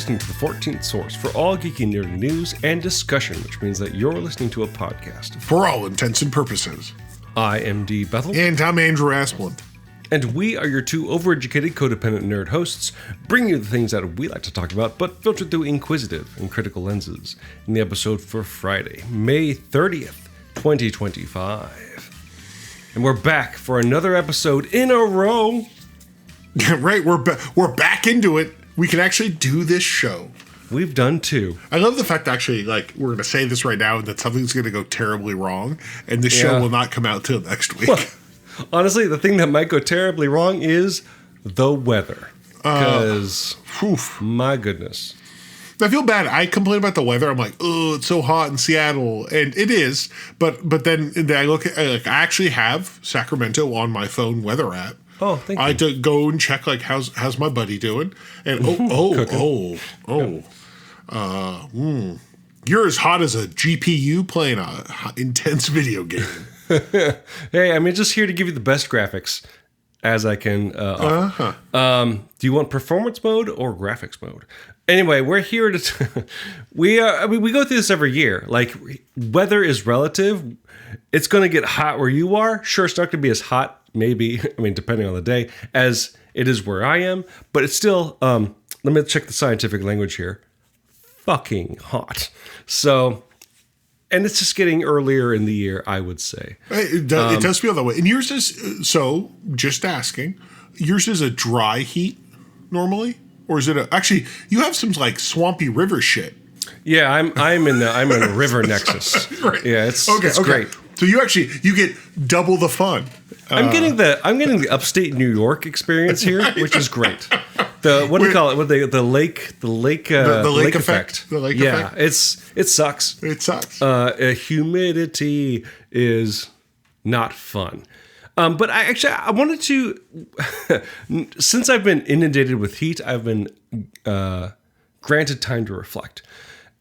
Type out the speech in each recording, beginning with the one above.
listening to the 14th Source for all geeky and nerdy news and discussion, which means that you're listening to a podcast. For all intents and purposes. I am D. Bethel. And I'm Andrew Asplund. And we are your two overeducated, codependent nerd hosts, bringing you the things that we like to talk about, but filtered through inquisitive and critical lenses in the episode for Friday, May 30th, 2025. And we're back for another episode in a row. Right, we're back into it. We can actually do this show. We've done two. I love the fact that actually, like, we're going to say this right now, that something's going to go terribly wrong, and this show will not come out till next week. Well, honestly, the thing that might go terribly wrong is the weather. Because, my goodness. I feel bad. I complain about the weather. I'm like, oh, it's so hot in Seattle. And it is. But then I look at, like, I actually have Sacramento on my phone weather app. Oh, thank you. I had to go and check, like, how's my buddy doing? And you're as hot as a GPU playing a intense video game. Hey, I'm just here to give you the best graphics as I can offer. Do you want performance mode or graphics mode? Anyway, we're here to we go through this every year. Like, weather is relative. It's going to get hot where you are. Sure, it's not going to be as hot, maybe, I mean, depending on the day, as it is where I am. But it's still, let me check the scientific language here, fucking hot. So, and it's just getting earlier in the year, I would say. It does feel that way. And yours is, so, just asking, yours is a dry heat normally? Or is it actually, you have some, like, swampy river shit. Yeah, I'm in a river nexus. Right. Yeah, it's great. So you get double the fun. I'm getting the upstate New York experience here, which is great. What do you call it? The lake effect. The lake effect. Yeah, it sucks. It sucks. Humidity is not fun. But I wanted to, since I've been inundated with heat, I've been granted time to reflect.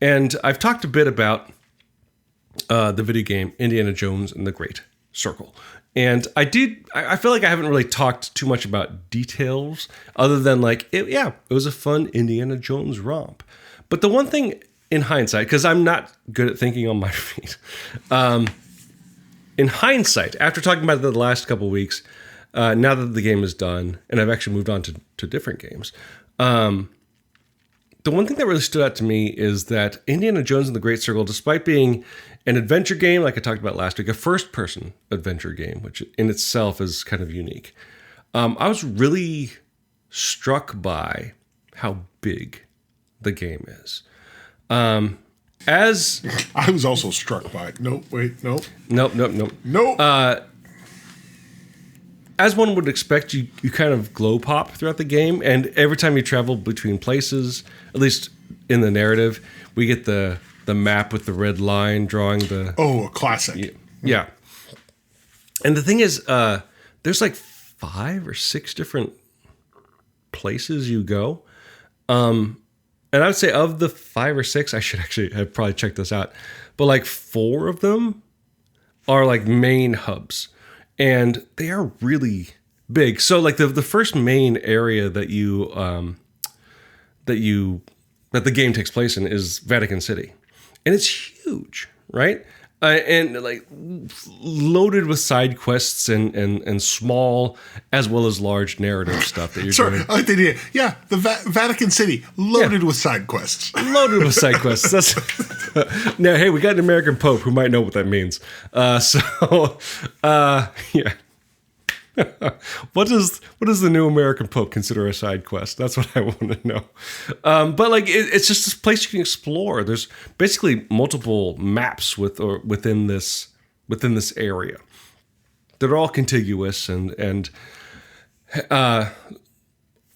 And I've talked a bit about the video game Indiana Jones and the Great Circle. And I feel like I haven't really talked too much about details other than like, it was a fun Indiana Jones romp. But the one thing in hindsight, because I'm not good at thinking on my feet, in hindsight, after talking about it the last couple of weeks, now that the game is done, and I've actually moved on to different games, the one thing that really stood out to me is that Indiana Jones and the Great Circle, despite being an adventure game, like I talked about last week, a first-person adventure game, which in itself is kind of unique, I was really struck by how big the game is. As I was also struck by it. Nope. As one would expect, you kind of glow pop throughout the game, and every time you travel between places, at least in the narrative, we get the map with the red line drawing the... Oh, a classic. Yeah. And the thing is, there's like 5 or 6 different places you go. And I would say of the 5 or 6, I should actually have probably checked this out, but like 4 of them are like main hubs. And they are really big. So like the first main area that the game takes place in is Vatican City. And it's huge, right? And like loaded with side quests and small as well as large narrative stuff that you're doing. I like the idea. Yeah, the Vatican City loaded with side quests. Loaded with side quests. That's now. Hey, we got an American Pope who might know what that means. Yeah. What does the new American Pope consider a side quest? That's what I want to know. But like, it's just this place you can explore. There's basically multiple maps within this area that are all contiguous and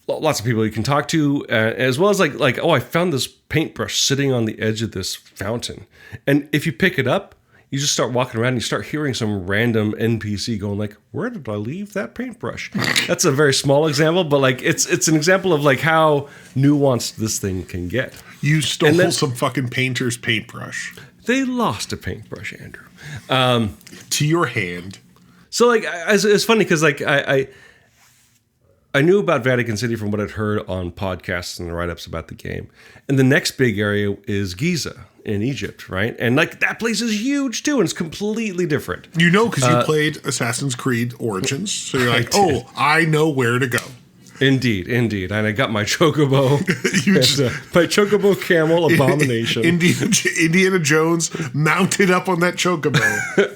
lots of people you can talk to, as well as like I found this paintbrush sitting on the edge of this fountain, and if you pick it up, you just start walking around and you start hearing some random NPC going like, where did I leave that paintbrush? That's a very small example, but like it's an example of like how nuanced this thing can get. You stole some fucking painter's paintbrush. They lost a paintbrush, Andrew. To your hand. So like, it's funny because like I knew about Vatican City from what I'd heard on podcasts and write-ups about the game. And the next big area is Giza in Egypt, right? And like that place is huge too, and it's completely different. You know, because you played Assassin's Creed Origins, so you're like, oh, I know where to go. Indeed. And I got my chocobo, my chocobo camel abomination. Indiana Jones mounted up on that chocobo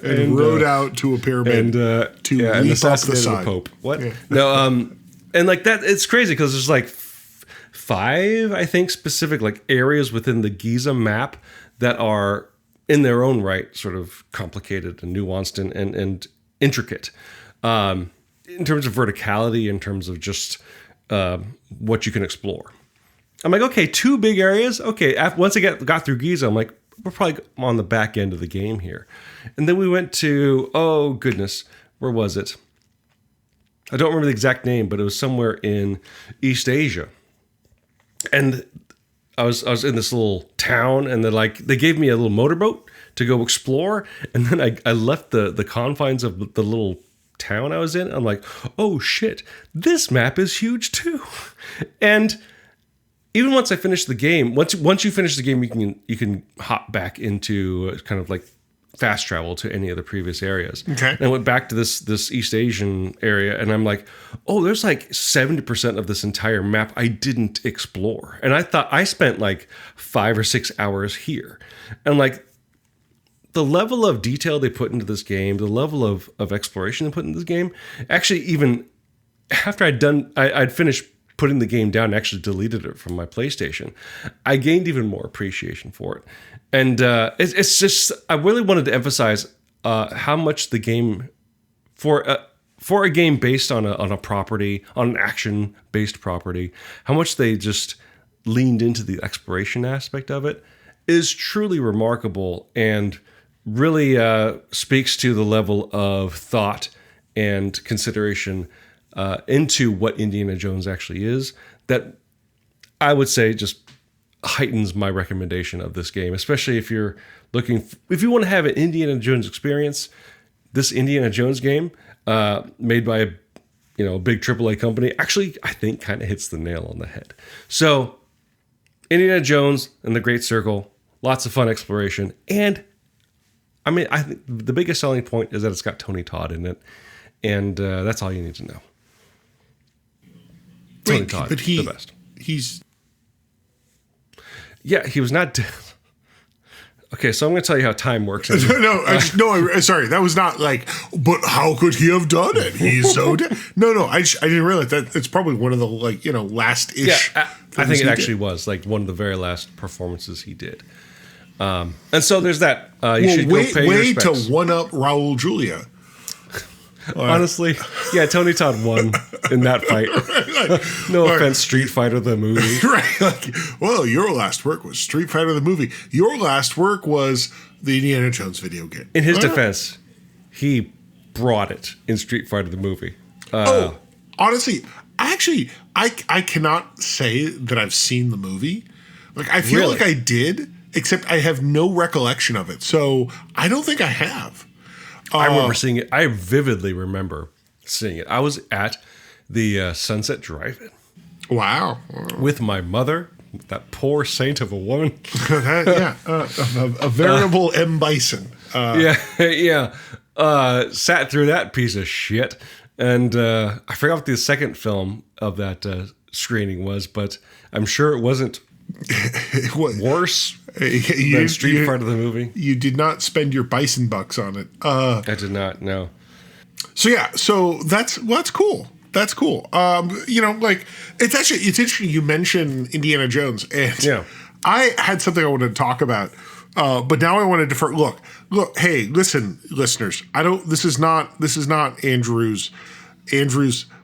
and rode out to a pyramid to leap off the side. The Pope. What? Yeah. No, and like that, it's crazy because there's like 5, I think, specific like areas within the Giza map that are in their own right sort of complicated and nuanced and intricate. In terms of verticality, in terms of just what you can explore. I'm like, okay, 2 big areas. Okay, once I got through Giza, I'm like, we're probably on the back end of the game here. And then we went to, oh goodness, where was it? I don't remember the exact name, but it was somewhere in East Asia. And I was in this little town, and they gave me a little motorboat to go explore. And then I left the confines of the little town I was in. I'm like, oh shit, this map is huge too. And even once I finished the game, once you finish the game, you can hop back into kind of like fast travel to any of the previous areas. Okay. And I went back to this East Asian area, and I'm like, oh, there's like 70% of this entire map I didn't explore. And I thought I spent like 5 or 6 hours here. And like, the level of detail they put into this game, the level of exploration they put into this game, actually, even after I'd finished putting the game down and actually deleted it from my PlayStation, I gained even more appreciation for it. And it's just, I really wanted to emphasize how much the game, for a game based on a property, on an action-based property, how much they just leaned into the exploration aspect of it is truly remarkable, and really speaks to the level of thought and consideration into what Indiana Jones actually is, that I would say just heightens my recommendation of this game, especially if you're if you want to have an Indiana Jones experience. This Indiana Jones game, made by a big AAA company, actually I think kind of hits the nail on the head. So Indiana Jones and the Great Circle, lots of fun exploration, and I mean, I think the biggest selling point is that it's got Tony Todd in it, and that's all you need to know. Tony Todd, but the best. He was not. Okay, so I'm going to tell you how time works. Sorry, that was not like. But how could he have done it? He's so dead. No, I didn't realize that. It's probably one of the last-ish. Yeah, I think it actually was like one of the very last performances he did. And so there's that. You should go pay your respects. To one up Raul Julia. Honestly, yeah, Tony Todd won in that fight. No offense, Street Fighter the movie. Right. Well, your last work was Street Fighter the movie. Your last work was the Indiana Jones video game. In his defense, he brought it in Street Fighter the movie. Honestly, I cannot say that I've seen the movie. Like, I feel like I did, except I have no recollection of it. So I don't think I have. I remember seeing it. I vividly remember seeing it. I was at the Sunset Drive-In. Wow. With my mother, that poor saint of a woman. A veritable M. Bison. Sat through that piece of shit. And I forgot what the second film of that screening was, but I'm sure it wasn't worse than Street Fighter the movie. You did not spend your bison bucks on it. I did not, no. So that's cool. That's cool. It's interesting you mentioned Indiana Jones, and I had something I wanted to talk about, but now I want to defer. Look. Hey, listen, listeners. This is not Andrew's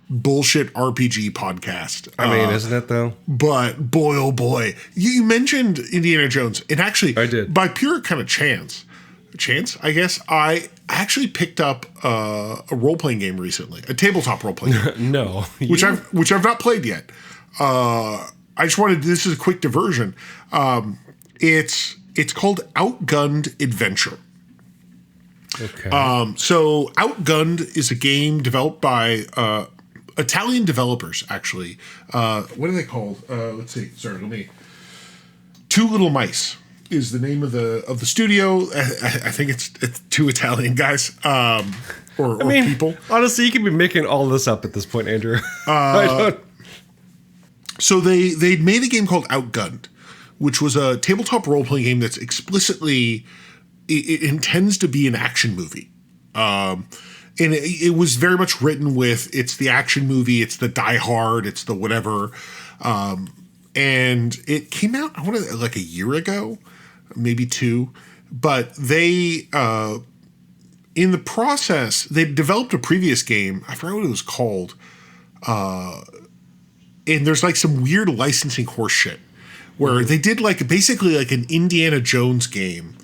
bullshit RPG podcast. I mean, isn't it though? But boy, oh boy, you mentioned Indiana Jones, and actually, I did by pure kind of chance, I guess. I actually picked up a role playing game recently, a tabletop role playing game. No, which I've not played yet. I just wanted. This is a quick diversion. It's called Outgunned Adventure. Okay. So Outgunned is a game developed by Italian developers, actually. What are they called? Let's see. Sorry, Two Little Mice is the name of the studio. I think it's two Italian guys. Or people. Honestly, you could be making all this up at this point, Andrew. So they made a game called Outgunned, which was a tabletop role-playing game that's explicitly it intends to be an action movie. And it was very much written with, it's the action movie, it's the Die Hard, it's the whatever. And it came out, I want to like a year ago, maybe 2. But they, in the process, they developed a previous game. I forgot what it was called. And there's like some weird licensing horse shit where they did like basically like an Indiana Jones game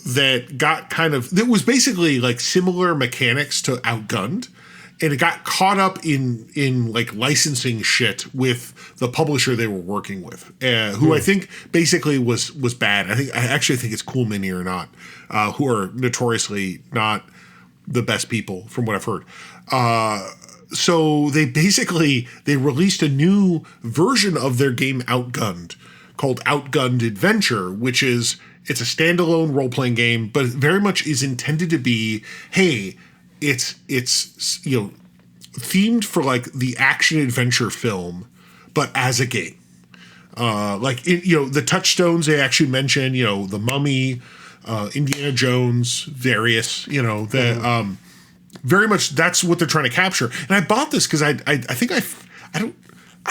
that got that was basically like similar mechanics to Outgunned, and it got caught up in like licensing shit with the publisher they were working with, who I think basically was bad. I actually think it's Cool Mini or not, who are notoriously not the best people from what I've heard. So they released a new version of their game Outgunned called Outgunned Adventure, which it's a standalone role-playing game, but very much is intended to be, hey, it's themed for like the action adventure film, but as a game. The touchstones they actually mention, the Mummy, Indiana Jones, various, very much that's what they're trying to capture. And I bought this because I think I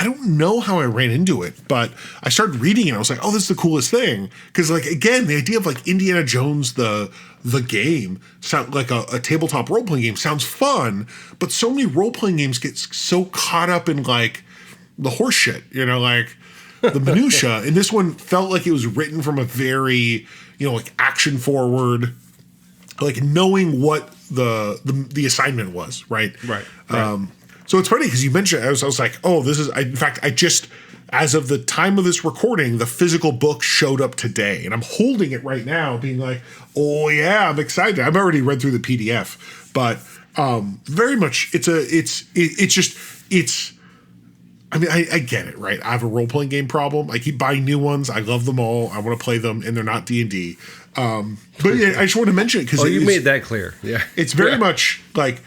don't know how I ran into it, but I started reading it. And I was like, oh, this is the coolest thing. Because like, again, the idea of like Indiana Jones, the game, sound like a tabletop role-playing game sounds fun, but so many role-playing games get so caught up in like the horse shit, like the minutia. And this one felt like it was written from a very, like action forward, like knowing what the assignment was, right? Right. So it's funny because you mentioned, I was like, oh, this is, in fact, as of the time of this recording, the physical book showed up today, and I'm holding it right now being like, oh yeah, I'm excited. I've already read through the PDF, but very much I get it, right? I have a role-playing game problem. I keep buying new ones. I love them all. I want to play them, and they're not D&D. But yeah, I just want to mention it because you made that clear. Yeah, it's very much like,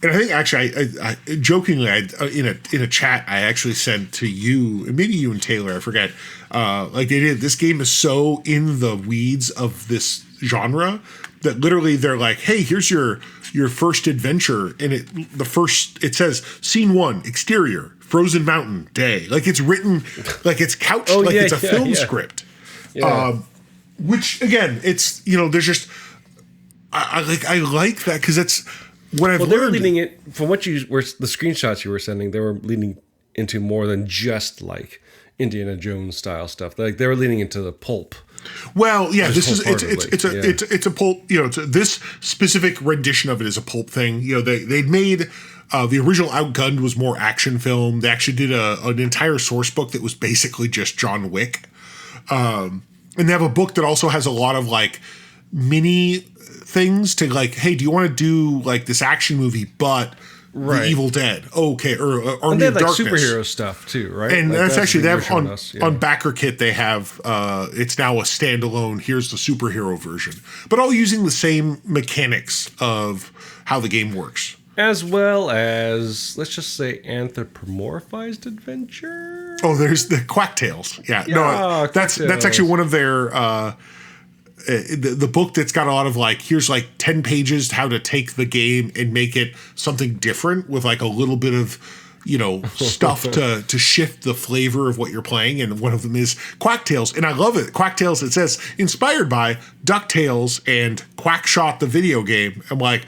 and I think actually, I jokingly, in a chat, I actually said to you, and maybe you and Taylor, I forget, like they did. This game is so in the weeds of this genre that literally they're like, hey, here's your first adventure, and it says scene 1, exterior, frozen mountain, day. Like it's written, like it's couched, it's a film script. Yeah. Which again, it's there's just I like that because it's what I've learned. They were leaning it from what the screenshots you were sending. They were leaning into more than just like Indiana Jones style stuff. Like they were leaning into the pulp. Well, yeah, it's a pulp. This specific rendition of it is a pulp thing. They'd made. The original Outgunned was more action film. They actually did an entire source book that was basically just John Wick. And they have a book that also has a lot of like mini things to like, hey, do you want to do like this action movie, but the Evil Dead? Okay. Or and they have like superhero stuff too, right? And like that's actually, they have on Backer Kit, they have, it's now a standalone, here's the superhero version, but all using the same mechanics of how the game works. As well as, let's just say, anthropomorphized adventure. Oh, there's the Quacktails. Yeah, no, that's actually one of their the book that's got a lot of like, here's like 10 pages how to take the game and make it something different with like a little bit of stuff to shift the flavor of what you're playing, and one of them is Quacktails, and I love it. Quacktails, it says inspired by DuckTales and Quackshot the video game. I'm like,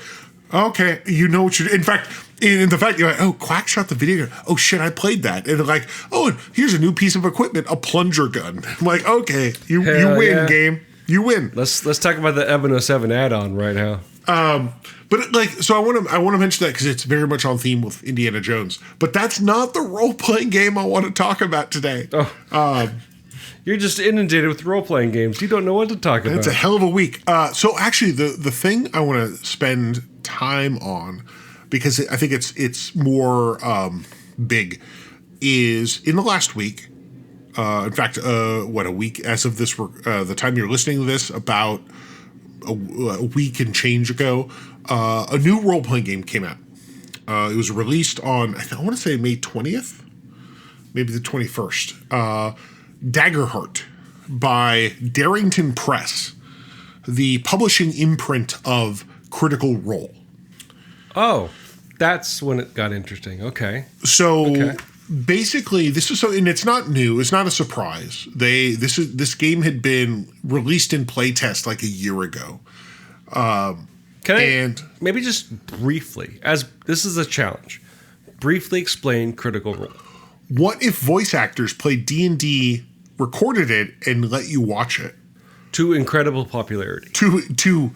okay, what you're. In fact, in the fact you're like, oh, Quackshot the video game. Oh shit, I played that. And they're like, oh, here's a new piece of equipment, a plunger gun. I'm like, okay, you win, game. You win. Let's talk about the Ebony 7 add-on right now. But like, so I want to mention that because it's very much on theme with Indiana Jones. But that's not the role-playing game I want to talk about today. Oh. You're just inundated with role-playing games. You don't know what to talk about. It's a hell of a week. So actually, the thing I want to spend time on because I think it's more big, is in the last week. In fact, a week as of this, the time you're listening to this, about a week and change ago, a new role-playing game came out. It was released on, I want to say May 20th, maybe the 21st. Daggerheart by Darrington Press, the publishing imprint of Critical Role. Oh, that's when it got interesting. Okay. So basically, this is and it's not new. It's not a surprise. This game had been released in playtest like a year ago. Can I maybe just briefly, as this is a challenge, briefly explain Critical Role? What if voice actors played D&D, recorded it, and let you watch it? To incredible popularity. To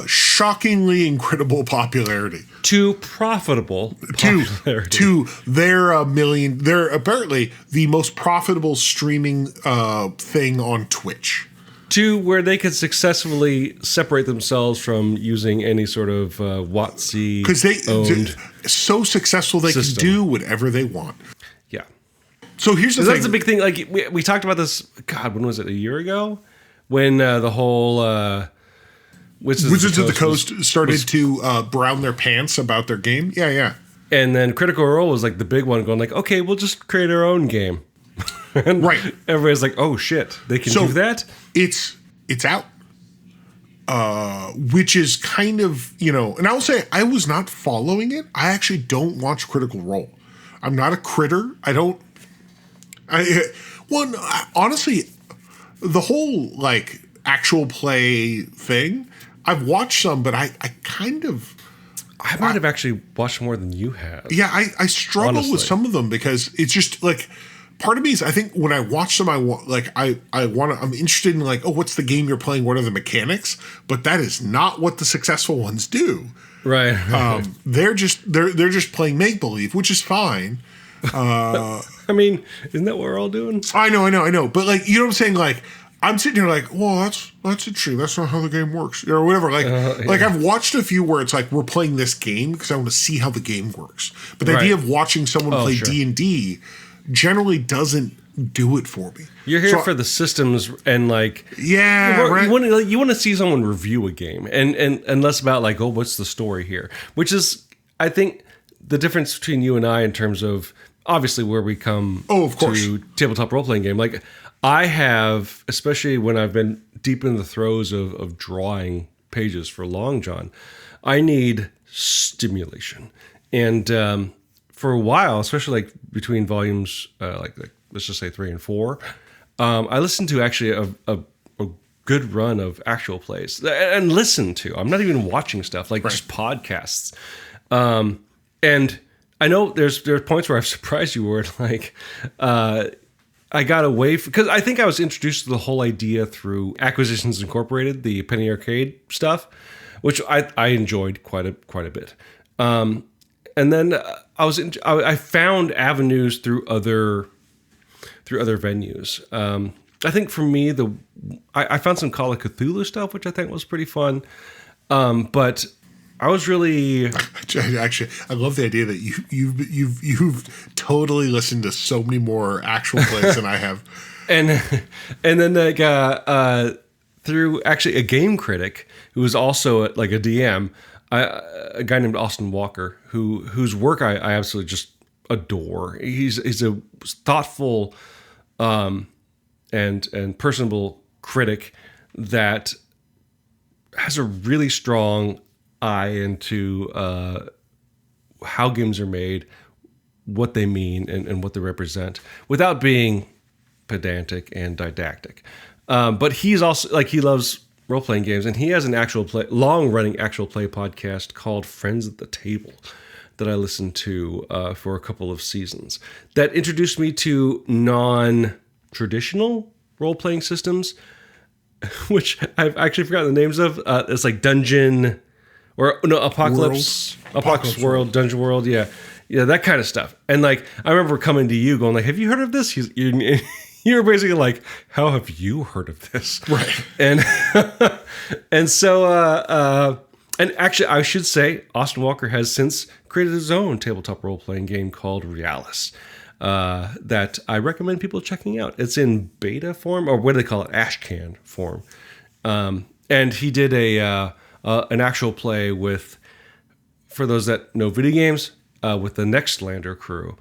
shockingly incredible popularity. To profitable popularity. To their they're apparently the most profitable streaming thing on Twitch. To where they could successfully separate themselves from using any sort of WotC because they owned so successful they system. Can do whatever they want. Yeah. So here's the thing. That's a big thing. Like we talked about this. God, when was it? A year ago, when the whole Wizards of the Coast started to brown their pants about their game. Yeah. And then Critical Role was like the big one, going like, okay, we'll just create our own game. Right. Everybody's like, oh shit, they can do that? It's out. Which is kind of, and I will say I was not following it. I actually don't watch Critical Role. I'm not a critter. Honestly, the whole like actual play thing, I've watched some, but I might have actually watched more than you have. Yeah, I struggle with some of them because it's just like, part of me is I think when I watch them, I'm interested in like, oh, what's the game you're playing? What are the mechanics? But that is not what the successful ones do. Right. They're just playing make believe, which is fine. I mean, isn't that what we're all doing? I know. But like, you know what I'm saying? Like, I'm sitting here like, well, that's interesting. That's not how the game works, or whatever. Like, like I've watched a few where it's like we're playing this game because I want to see how the game works. But the idea of watching someone play D&D generally doesn't do it for me. You're here for the systems and like, right. You want to see someone review a game and less about like, oh, what's the story here? Which is, I think, the difference between you and I in terms of obviously where we come to tabletop role-playing game. Like I have, especially when I've been deep in the throes of drawing pages for Long John, I need stimulation. And for a while, especially like between volumes, like let's just say 3 and 4, I listened to actually a good run of actual plays and listened to. I'm not even watching stuff, like just podcasts. And I know there's points where I've surprised you where like I got away because I think I was introduced to the whole idea through Acquisitions Incorporated, the Penny Arcade stuff, which I enjoyed quite a bit. And then I found avenues through other venues. I think for me I found some Call of Cthulhu stuff, which I think was pretty fun. But I was really actually I love the idea that you've totally listened to so many more actual plays than I have. And then like through actually a game critic who was also like a DM, a guy named Austin Walker, whose work I absolutely just adore. He's a thoughtful and personable critic that has a really strong eye into how games are made, what they mean, and what they represent, without being pedantic and didactic. But he's also like, he loves role-playing games, and he has an long-running actual play podcast called Friends at the Table that I listened to for a couple of seasons that introduced me to non-traditional role-playing systems, which I've actually forgotten the names of. It's like Dungeon or no, Apocalypse World, Dungeon World, yeah, that kind of stuff. And like, I remember coming to you going like, have you heard of this? You're basically like, how have you heard of this? Right. And so And actually, I should say, Austin Walker has since created his own tabletop role-playing game called Realis that I recommend people checking out. It's in beta form, or what do they call it? Ashcan form. And he did an actual play with, for those that know video games, with the Nextlander crew,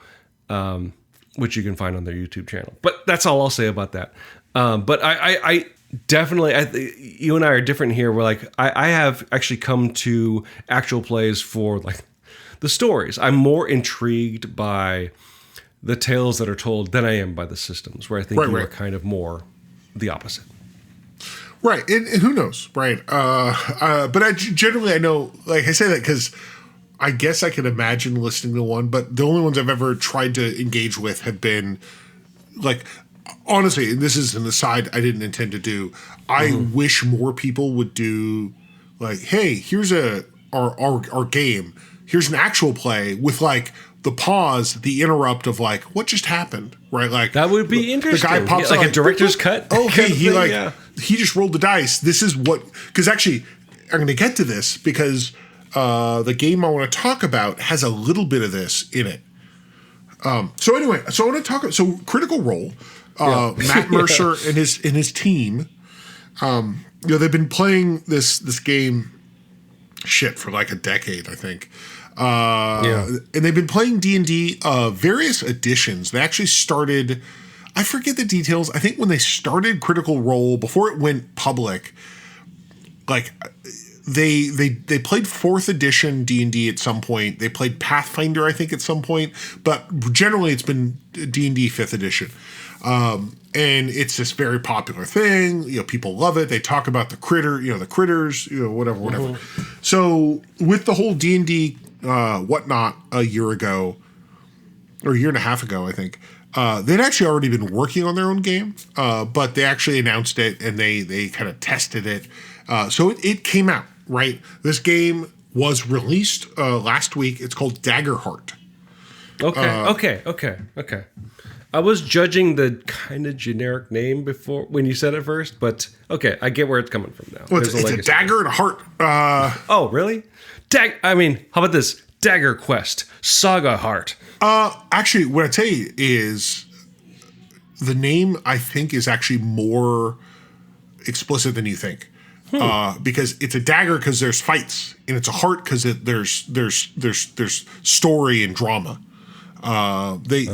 which you can find on their YouTube channel. But that's all I'll say about that. But I definitely, you and I are different here. We're like, I have actually come to actual plays for like the stories. I'm more intrigued by the tales that are told than I am by the systems, where I think you are kind of more the opposite. Right. And who knows, right? But I know, like I say that because I guess I can imagine listening to one, but the only ones I've ever tried to engage with have been like, honestly, and this is an aside I didn't intend to do. I wish more people would do like, hey, here's our game. Here's an actual play with like the pause, the interrupt of like, what just happened, right? Like that would be interesting. The guy pops like out, a director's cut. Oh, hey, he just rolled the dice. This is what, because actually, I'm going to get to this because the game I want to talk about has a little bit of this in it. So anyway, so I want to talk. So Critical Role, Matt Mercer and his team. They've been playing this game, for like a decade, I think. And they've been playing D&D various editions. They actually started, I forget the details. I think when they started Critical Role before it went public, like they played 4th edition D&D at some point. They played Pathfinder, I think, at some point, but generally it's been D&D 5th edition. And it's this very popular thing. People love it. They talk about the critters, whatever. So with the whole D&D whatnot a year ago, or a year and a half ago, I think, they'd actually already been working on their own game, but they actually announced it and they kind of tested it. So it came out, right? This game was released last week. It's called Daggerheart. Okay. I was judging the kind of generic name before when you said it first, but okay, I get where it's coming from now. Well, it's a dagger and a heart. Oh, really? How about this? Dagger Quest, Saga Heart. Actually, what I tell you is the name, I think, is actually more explicit than you think. Because it's a dagger because there's fights, and it's a heart because there's story and drama. They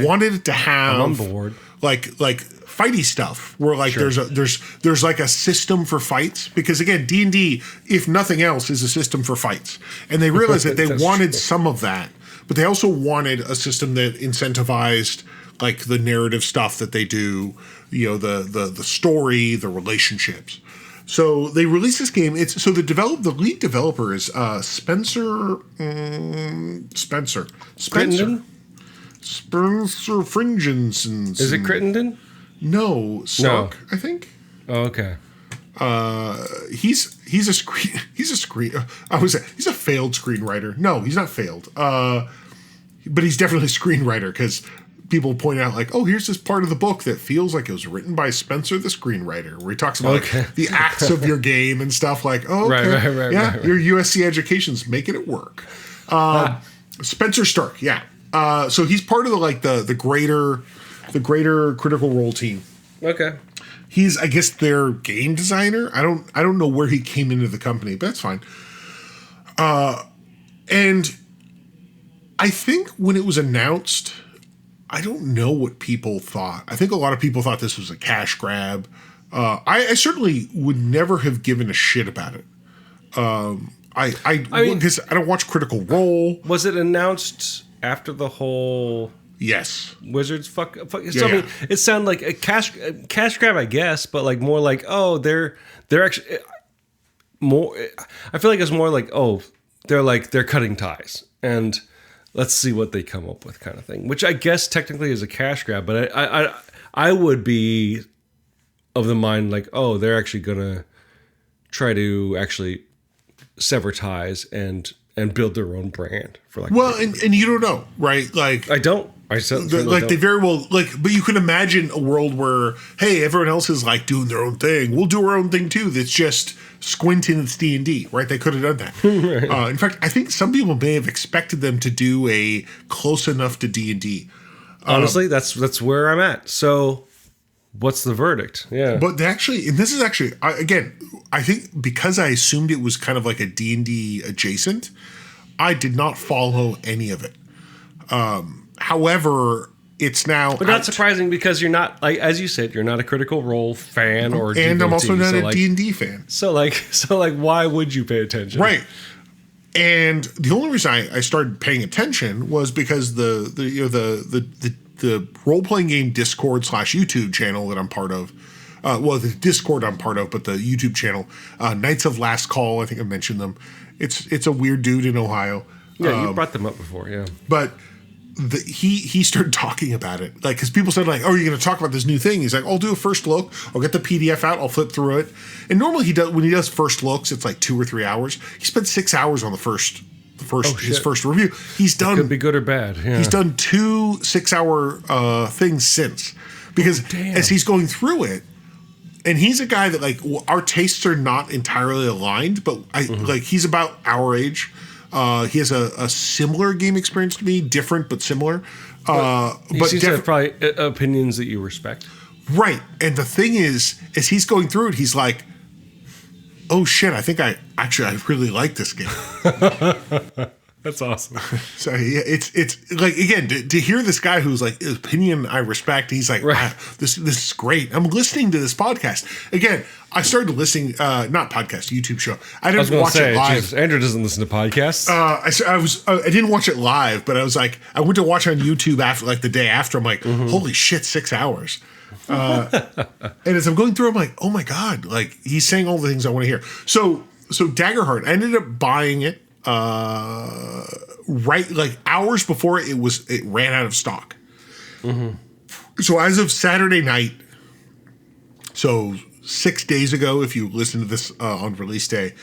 wanted it to have, I'm on board. like fighty stuff where like there's like a system for fights, because again, D&D, if nothing else, is a system for fights, and they realized that they wanted some of that, but they also wanted a system that incentivized like the narrative stuff that they do, the story, the relationships. So they released this game. The lead developer is Spencer Fringensen. Is it Crittenden? No, Stark, no. I think. Oh, okay. He's a failed screenwriter. No, he's not failed. But he's definitely a screenwriter, because people point out like, oh, here's this part of the book that feels like it was written by Spencer, the screenwriter, where he talks about like, the acts of your game and stuff like, oh, okay, right. Your USC education's making it work. Spencer Stark, yeah. So he's part of the greater Critical Role team. Okay. He's, I guess, their game designer. I don't know where he came into the company, but that's fine. And I think when it was announced, I don't know what people thought. I think a lot of people thought this was a cash grab. I certainly would never have given a shit about it. Because I don't watch Critical Role. Was it announced after the whole? Yes. Wizards fuck. Yeah. It sounded like a cash grab, I guess, but like more like, oh, they're actually more. I feel like it's more like, oh, they're cutting ties and let's see what they come up with, kind of thing. Which I guess technically is a cash grab, but I would be of the mind like, oh, they're actually gonna try to actually sever ties and build their own brand for like. Well, and you don't know, right? Like I don't. They very well but you can imagine a world where, hey, everyone else is like doing their own thing. We'll do our own thing too. That's just squinting. It's D&D, right? They could have done that. Right. In fact, I think some people may have expected them to do a close enough to D&D. Honestly, that's where I'm at. So, what's the verdict? Yeah, but this is actually again, I think because I assumed it was kind of like a D&D adjacent, I did not follow any of it. However, it's now... But not surprising because you're not, like, as you said, you're not a Critical Role fan or devotee. And I'm also not a D&D fan. So why would you pay attention? Right. And the only reason I started paying attention was because the role-playing game Discord / YouTube channel that I'm part of, the Discord I'm part of, but the YouTube channel, Knights of Last Call, I think I mentioned them. It's a weird dude in Ohio. Yeah, you brought them up before, yeah. But he started talking about it, like, because people said, like, "Oh, you're going to talk about this new thing?" He's like, "I'll do a first look. I'll get the PDF out. I'll flip through it." And normally when he does first looks, it's like 2 or 3 hours. He spent 6 hours on his first review. He's done. It could be good or bad. Yeah. He's done 2 6-hour things since, because as he's going through it. And he's a guy that, like, our tastes are not entirely aligned, but like, he's about our age. He has a similar game experience to me, different but similar. But seems to have probably opinions that you respect. Right. And the thing is, as he's going through it, he's like, "Oh shit, I think I really like this game." That's awesome. So yeah, it's like, again, to hear this guy who's like, opinion I respect. He's like, right. This is great. I'm listening to this podcast again. I started listening, not podcast, YouTube show. I didn't watch it live. Jesus, Andrew doesn't listen to podcasts. I didn't watch it live, but I was like, I went to watch on YouTube after, like, the day after. I'm like, holy shit, 6 hours. And as I'm going through, I'm like, oh my God, like, he's saying all the things I want to hear. So Daggerheart, I ended up buying it. Right, like, hours before it ran out of stock. So as of Saturday night, so 6 days ago, if you listen to this on release day,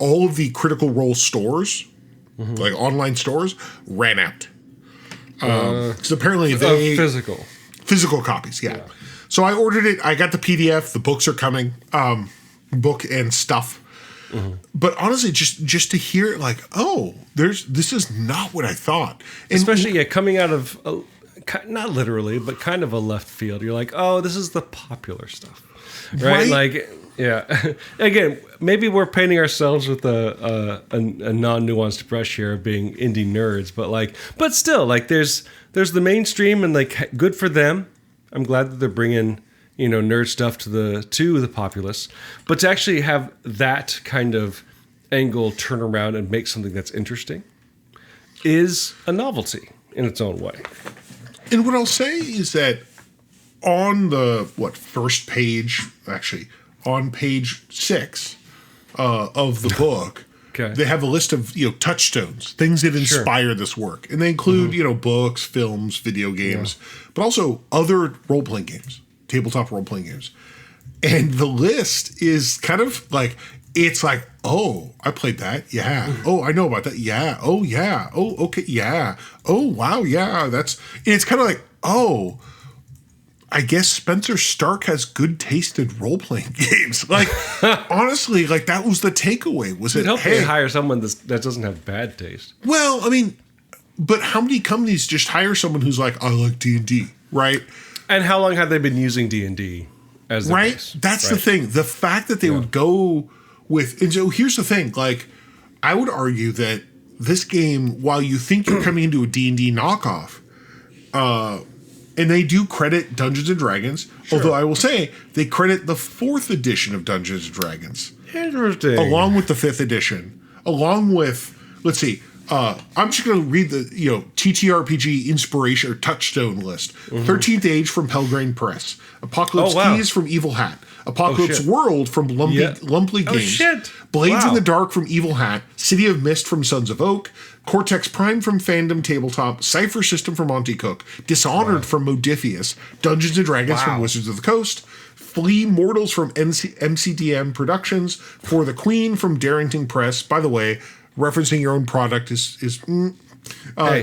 all of the Critical Role stores, like online stores, ran out. Because apparently physical copies, yeah. So I ordered it. I got the PDF. The books are coming, book and stuff. But honestly, just to hear it, like, oh, this is not what I thought. And especially coming out of not literally, but kind of a left field. You're like, oh, this is the popular stuff, right? Like, yeah. Again, maybe we're painting ourselves with a non-nuanced brush here of being indie nerds, but still, like, there's the mainstream, and, like, good for them. I'm glad that they're bringing, nerd stuff to the populace, but to actually have that kind of angle turn around and make something that's interesting is a novelty in its own way. And what I'll say is that on the first page, actually on page 6 of the book, they have a list of touchstones, things that inspire this work, and they include books, films, video games, but also other role-playing games. Tabletop role-playing games. And the list is kind of like, it's like, oh, I played that. Yeah. Oh, I know about that. Yeah. Oh, yeah. Oh, okay. Yeah. Oh, wow. Yeah. It's kind of like, oh, I guess Spencer Stark has good taste in role-playing games. Like, honestly, like, that was the takeaway. Was it, hey, hire someone that doesn't have bad taste. Well, I mean, but how many companies just hire someone who's like, I like D&D, right? And how long have they been using D&D as their base? That's the thing. The fact that they would go with... And so here's the thing. Like, I would argue that this game, while you think you're coming into a D&D knockoff, and they do credit Dungeons & Dragons, although I will say they credit the 4th edition of Dungeons & Dragons. Interesting. Along with the 5th edition. Along with... Let's see... I'm just going to read the TTRPG inspiration or touchstone list. 13th Age from Pelgrane Press. Apocalypse Keys from Evil Hat. Apocalypse World from Lumply Games. Blades in the Dark from Evil Hat. City of Mist from Sons of Oak. Cortex Prime from Fandom Tabletop. Cipher System from Monty Cook. Dishonored from Modifius. Dungeons & Dragons from Wizards of the Coast. Flee Mortals from MCDM Productions. For the Queen from Darrington Press. By the way, referencing your own product is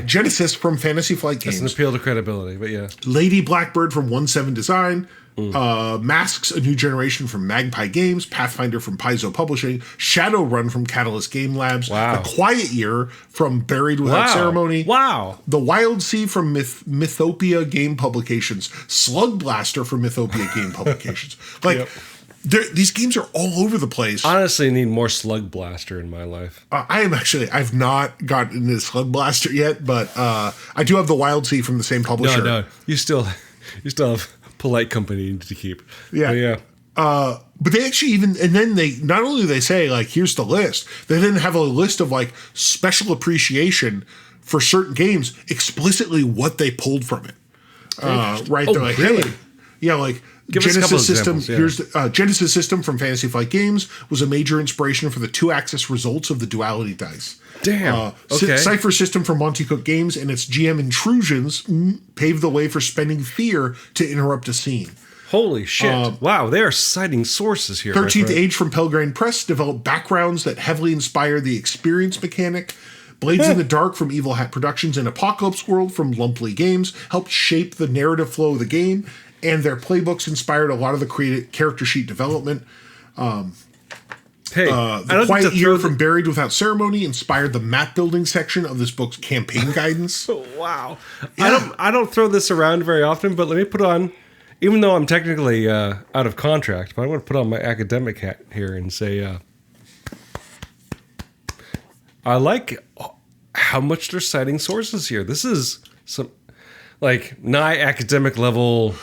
Genesis from Fantasy Flight Games. That's an appeal to credibility, but yeah. Lady Blackbird from 1-7 Design. Masks, a new generation from Magpie Games. Pathfinder from Paizo Publishing. Shadowrun from Catalyst Game Labs. Wow. The Quiet Year from Buried Without Ceremony. Wow. The Wild Sea from Mythopia Game Publications. Slug Blaster from Mythopia Game Publications. Like, these games are all over the place. Honestly, I need more Slug Blaster in my life. I've not gotten into Slug Blaster yet, but I do have the Wild Sea from the same publisher. No, you still have polite company to keep. Yeah. But they actually and then they, not only do they say, like, here's the list, they then have a list of, like, special appreciation for certain games, explicitly what they pulled from it. Right? Oh, they're like, really? Hey, yeah, like, Give us a couple Genesis System. examples, Here's the Genesis System from Fantasy Flight Games was a major inspiration for the 2-axis results of the duality dice. Damn. Okay. Cypher System from Monty Cook Games and its GM intrusions paved the way for spending fear to interrupt a scene. Holy shit. Wow, they are citing sources here. 13th Age from Pelgrane Press developed backgrounds that heavily inspired the experience mechanic. Blades in the Dark from Evil Hat Productions and Apocalypse World from Lumpley Games helped shape the narrative flow of the game, and their playbooks inspired a lot of the character sheet development. The Quiet Year from Buried Without Ceremony inspired the map building section of this book's campaign guidance. Wow. Yeah. I don't throw this around very often, but let me put on, even though I'm technically out of contract, but I'm going to put on my academic hat here and say, I like how much they're citing sources here. This is some, like, nigh academic level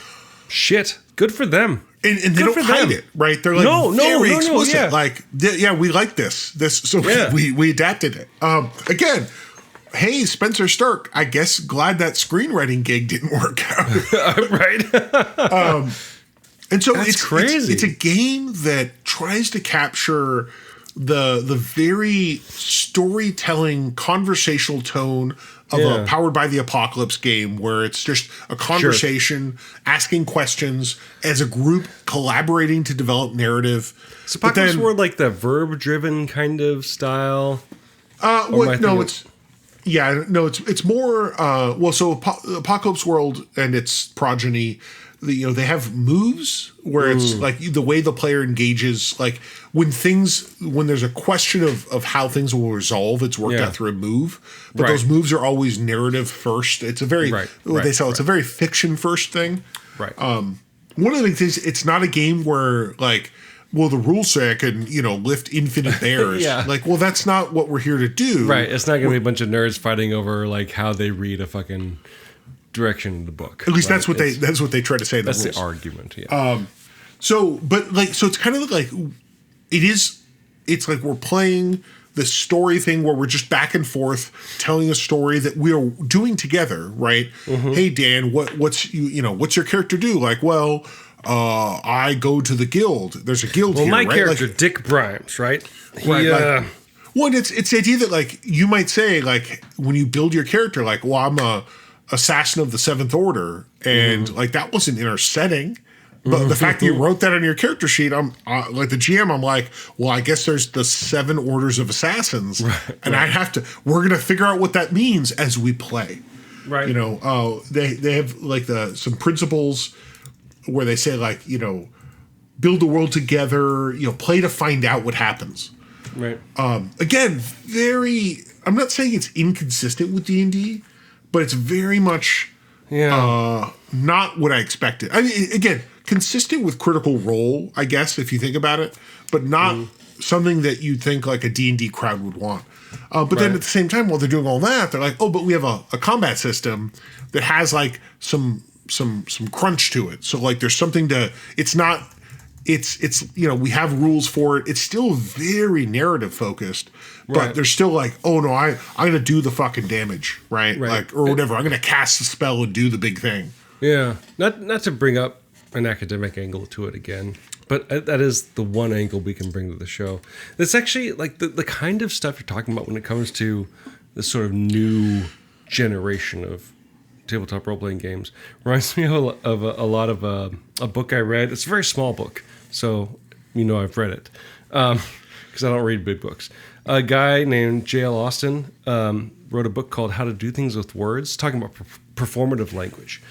shit. Good for them. And they don't hide it, right? They're like very explicit. Yeah. Like, we like this. So we adapted it. Again, hey, Spencer Stark, I guess glad that screenwriting gig didn't work out. Right. And so That's crazy. It's a game that tries to capture the very storytelling, conversational tone of a Powered by the Apocalypse game, where it's just a conversation, asking questions as a group, collaborating to develop narrative. So Apocalypse World, like the verb-driven kind of style? It's more. So Apocalypse World and its progeny, they have moves where it's like the way the player engages, like when there's a question of how things will resolve, it's worked out through a move, but those moves are always narrative first. It's a very it's a very fiction first thing. Right. One of the things, it's not a game where, like, well, the rules say I can, lift infinite bears. Like, well, that's not what we're here to do. Right. It's not going to be a bunch of nerds fighting over, like, how they read a fucking direction in the book. At least that's what they try to say. That's the argument. Yeah. So it's kind of like it's like we're playing this story thing where we're just back and forth telling a story that we are doing together, right? Mm-hmm. Hey Dan, what's your character do? Like, well, I go to the guild. There's a guild here, my right? character, like, Dick Brimes, right? It's the idea that, like, you might say, like, when you build your character, like, well, I'm a assassin of the Seventh Order, and like that wasn't in our setting. But the fact that you wrote that on your character sheet, I'm like the GM. I'm like, well, I guess there's the 7 orders of assassins, and we're going to figure out what that means as we play. Right. They have like some principles where they say, like, build the world together, play to find out what happens. Right. Again, I'm not saying it's inconsistent with D&D, but it's very much not what I expected. I mean, again, consistent with Critical Role, I guess, if you think about it, but not something that you'd think like a D&D crowd would want. But then at the same time, while they're doing all that, they're like, oh, but we have a combat system that has like some crunch to it. So like there's something to, it's not, it's we have rules for it. It's still very narrative focused, but there's still like, oh no, I'm going to do the fucking damage, right? Like, or whatever. I'm going to cast the spell and do the big thing. Yeah. Not to bring up an academic angle to it again, but that is the one angle we can bring to the show. It's actually like the kind of stuff you're talking about when it comes to this sort of new generation of tabletop role-playing games. Reminds me of a lot of a book I read. It's a very small book, so I've read it. because I don't read big books. A guy named J.L. Austin wrote a book called How to Do Things with Words, talking about performative language.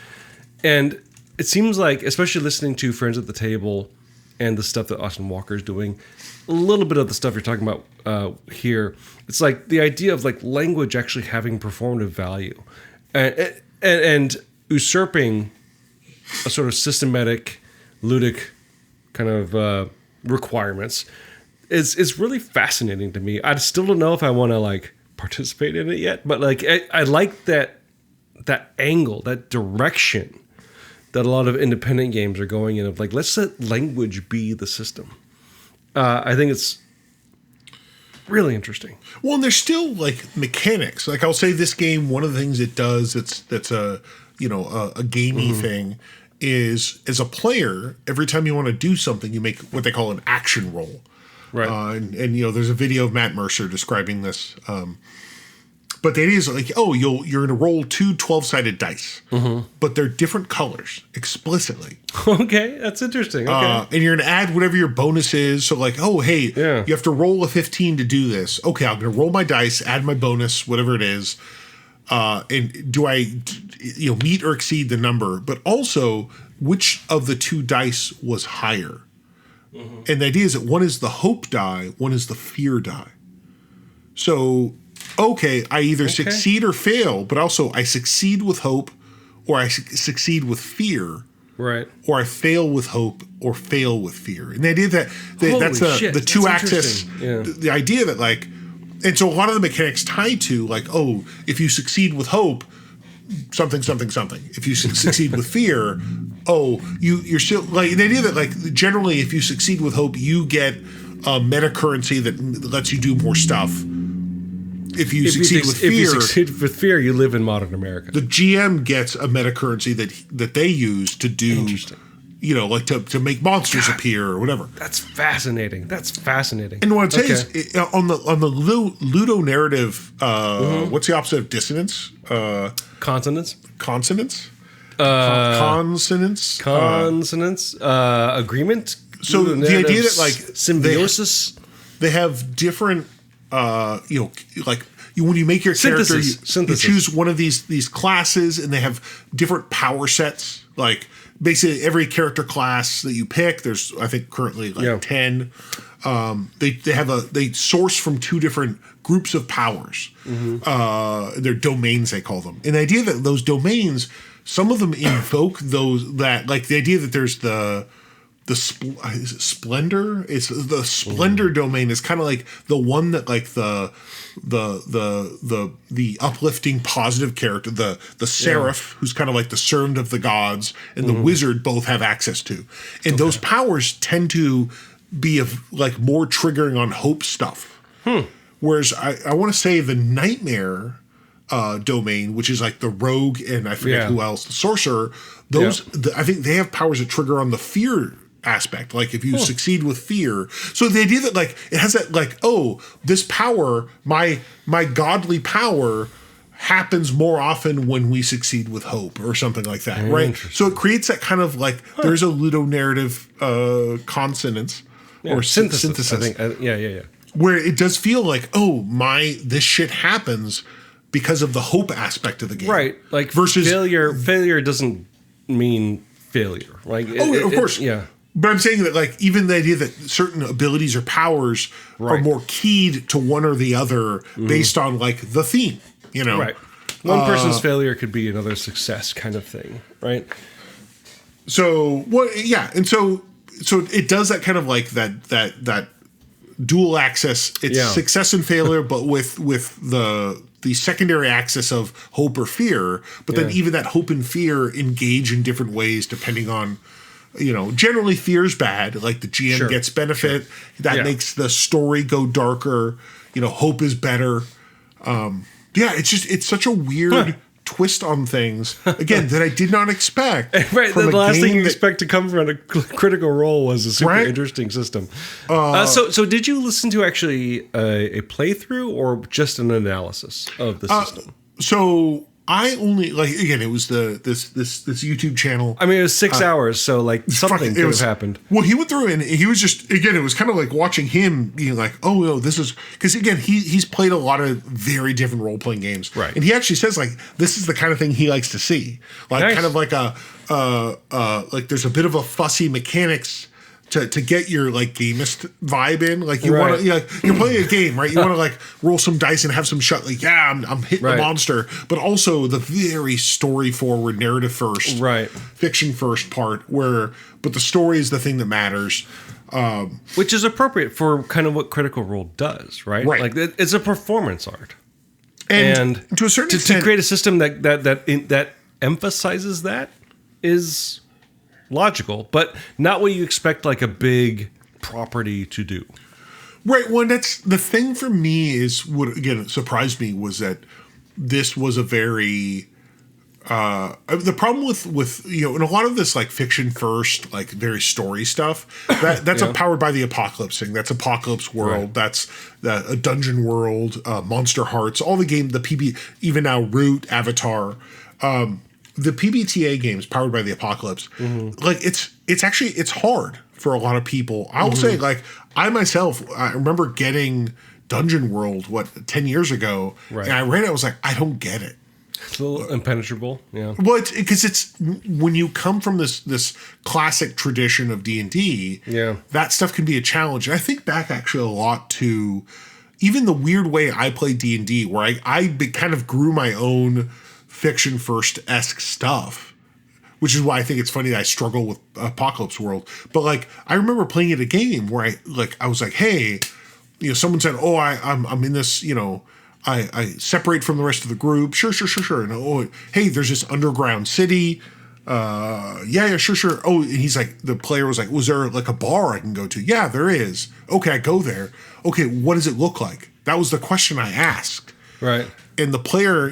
And it seems like, especially listening to Friends at the Table and the stuff that Austin Walker's doing, a little bit of the stuff you're talking about here, it's like the idea of like language actually having performative value and usurping a sort of systematic, ludic kind of requirements is really fascinating to me. I still don't know if I want to like participate in it yet, but like I like that angle, that direction that a lot of independent games are going in of like, let's let language be the system. I think it's really interesting. Well, and there's still like mechanics. Like I'll say this game, one of the things it does that's a gamey thing is, as a player, every time you want to do something, you make what they call an action roll. Right. And there's a video of Matt Mercer describing this. But the idea is like, you're going to roll 2 12-sided dice, but they're different colors explicitly. Okay, that's interesting. Okay. And you're going to add whatever your bonus is. So like, you have to roll a 15 to do this. Okay, I'm going to roll my dice, add my bonus, whatever it is. And do I, meet or exceed the number? But also, which of the 2 dice was higher? And the idea is that one is the hope die, one is the fear die. So, I either succeed or fail, but also I succeed with hope or I succeed with fear. Right. Or I fail with hope or fail with fear. And the idea that's the 2-axis, the idea that like, and so a lot of the mechanics tied to like, if you succeed with hope, something. If you succeed with fear, you're still like the idea that like generally if you succeed with hope, you get a meta currency that lets you do more stuff. If you succeed with fear, you live in modern America. The GM gets a meta currency that they use to do, like to make monsters appear or whatever. That's fascinating. And what I'd say is on the Ludo narrative, what's the opposite of dissonance? Consonance. Consonance. Agreement. So the idea that like symbiosis. They have different. When you make your character, you choose one of these classes, and they have different power sets. Like basically every character class that you pick, there's I think currently 10. They source from 2 different groups of powers. They're domains, they call them. And the idea that those domains, some of them invoke those that like the idea that there's is it Splendor? It's the Splendor domain is kind of like the one that like the uplifting positive character, the Seraph, who's kind of like the servant of the gods, and the wizard both have access to. And those powers tend to be like more triggering on hope stuff. Whereas I want to say the Nightmare domain, which is like the rogue and I forget who else, the sorcerer, I think they have powers that trigger on the fear aspect, like if you succeed with fear. So the idea that like it has that like, this power, my godly power happens more often when we succeed with hope or something like that, right? So it creates that kind of like there's a ludo narrative consonance or synthesis. I think, where it does feel like this shit happens because of the hope aspect of the game, right? Like versus failure doesn't mean failure, like of course. But I'm saying that, like, even the idea that certain abilities or powers are more keyed to one or the other based on, like, the theme, Right. One person's failure could be another success kind of thing, right? So, and so it does that kind of, like, that dual axis. It's success and failure, but with the secondary axis of hope or fear. But then even that hope and fear engage in different ways depending on... generally fear's bad. Like the GM gets benefit. That makes the story go darker. Hope is better. It's such a weird twist on things. Again, that I did not expect. Right. The last thing you expect to come from a Critical Role was a super interesting system. So did you listen to actually a playthrough or just an analysis of the system? So I only like again. It was this YouTube channel. I mean, it was 6 hours, so like something could have happened. Well, he went through and he was just again. It was kind of like watching him being like, "Oh, no, this is," because again, he's played a lot of very different role playing games, right? And he actually says like, "This is the kind of thing he likes to see," like nice. kind of like like there's a bit of a fussy mechanics. To get your like gamist vibe in, like you want to, you're playing a game, right? You want to like roll some dice and have some shot, like I'm hitting the monster, but also the very story forward, narrative first, fiction first part, but the story is the thing that matters, which is appropriate for kind of what Critical Role does, right? Like it's a performance art, and to a certain extent, to create a system that emphasizes that is logical, but not what you expect like a big property to do. Right. Well, that's the thing for me is what again surprised me was that this was a very the problem with in a lot of this like fiction first, like very story stuff, that's a Powered by the Apocalypse thing. That's Apocalypse World. That's a Dungeon World, Monster Hearts, all the game, the PB, even now Root, Avatar. The PBTA games Powered by the Apocalypse, like it's actually hard for a lot of people. I will say, like I myself, I remember getting Dungeon World 10 years ago, and I read it. I was like, I don't get it. It's a little impenetrable, yeah. Well, it's because it's when you come from this classic tradition of D&D, that stuff can be a challenge. And I think back actually a lot to even the weird way I played D&D, where I kind of grew my own fiction first-esque stuff, which is why I think it's funny that I struggle with Apocalypse World. But like I remember playing at a game where I was like, hey, someone said, oh, I'm in this, I separate from the rest of the group. Sure. And oh, hey, there's this underground city. Sure. Oh, and he's like, the player was like, was there like a bar I can go to? Yeah, there is. Okay, I go there. Okay, what does it look like? That was the question I asked. Right. And the player,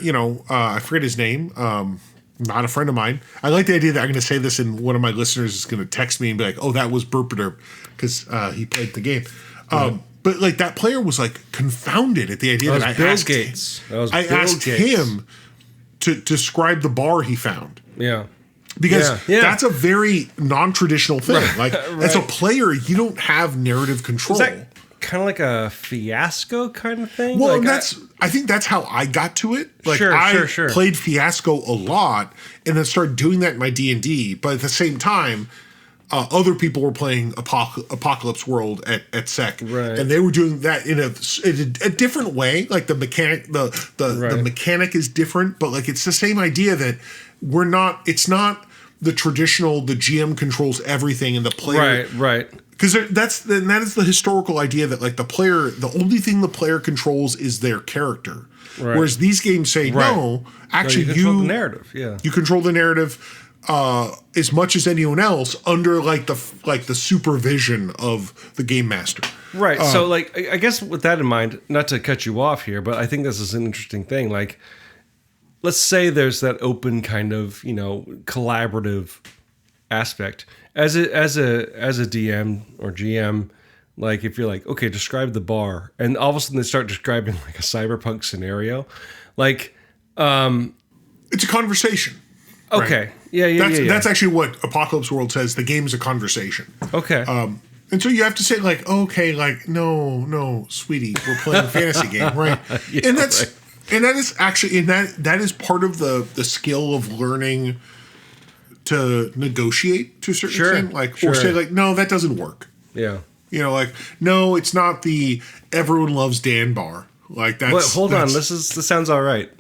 I forget his name, not a friend of mine. I like the idea that I'm going to say this and one of my listeners is going to text me and be like, oh, that was Burpader because he played the game. But like that player was like confounded at the idea that I asked him to describe the bar he found. Yeah. Because that's a very non-traditional thing. Like as a player, you don't have narrative control. Is that kind of like a fiasco kind of thing? Well, like I think that's how I got to it. Like sure. Played Fiasco a lot and then started doing that in my D&D. But at the same time, other people were playing Apocalypse World at SEC, and they were doing that in a different way. Like the mechanic, the mechanic is different, but like it's the same idea that it's not the traditional. The GM controls everything, and the player, right. Because that is the historical idea that like the only thing the player controls is their character. Right. Whereas these games say no, actually you control the narrative. Yeah, you control the narrative as much as anyone else under like the supervision of the game master. Right. So like I guess with that in mind, not to cut you off here, but I think this is an interesting thing. Like, let's say there's that open kind of collaborative aspect. As a DM or GM, like if you're like, okay, describe the bar, and all of a sudden they start describing like a cyberpunk scenario, like it's a conversation. Okay, right? Yeah. That's actually what Apocalypse World says. The game is a conversation. Okay. And so you have to say like, okay, like no, sweetie, we're playing a fantasy game, right? And that is actually that is part of the skill of learning to negotiate to a certain extent, like or say like, no, that doesn't work. Yeah. Like, no, it's not the everyone loves Dan bar. Like that's. But hold on, this sounds all right.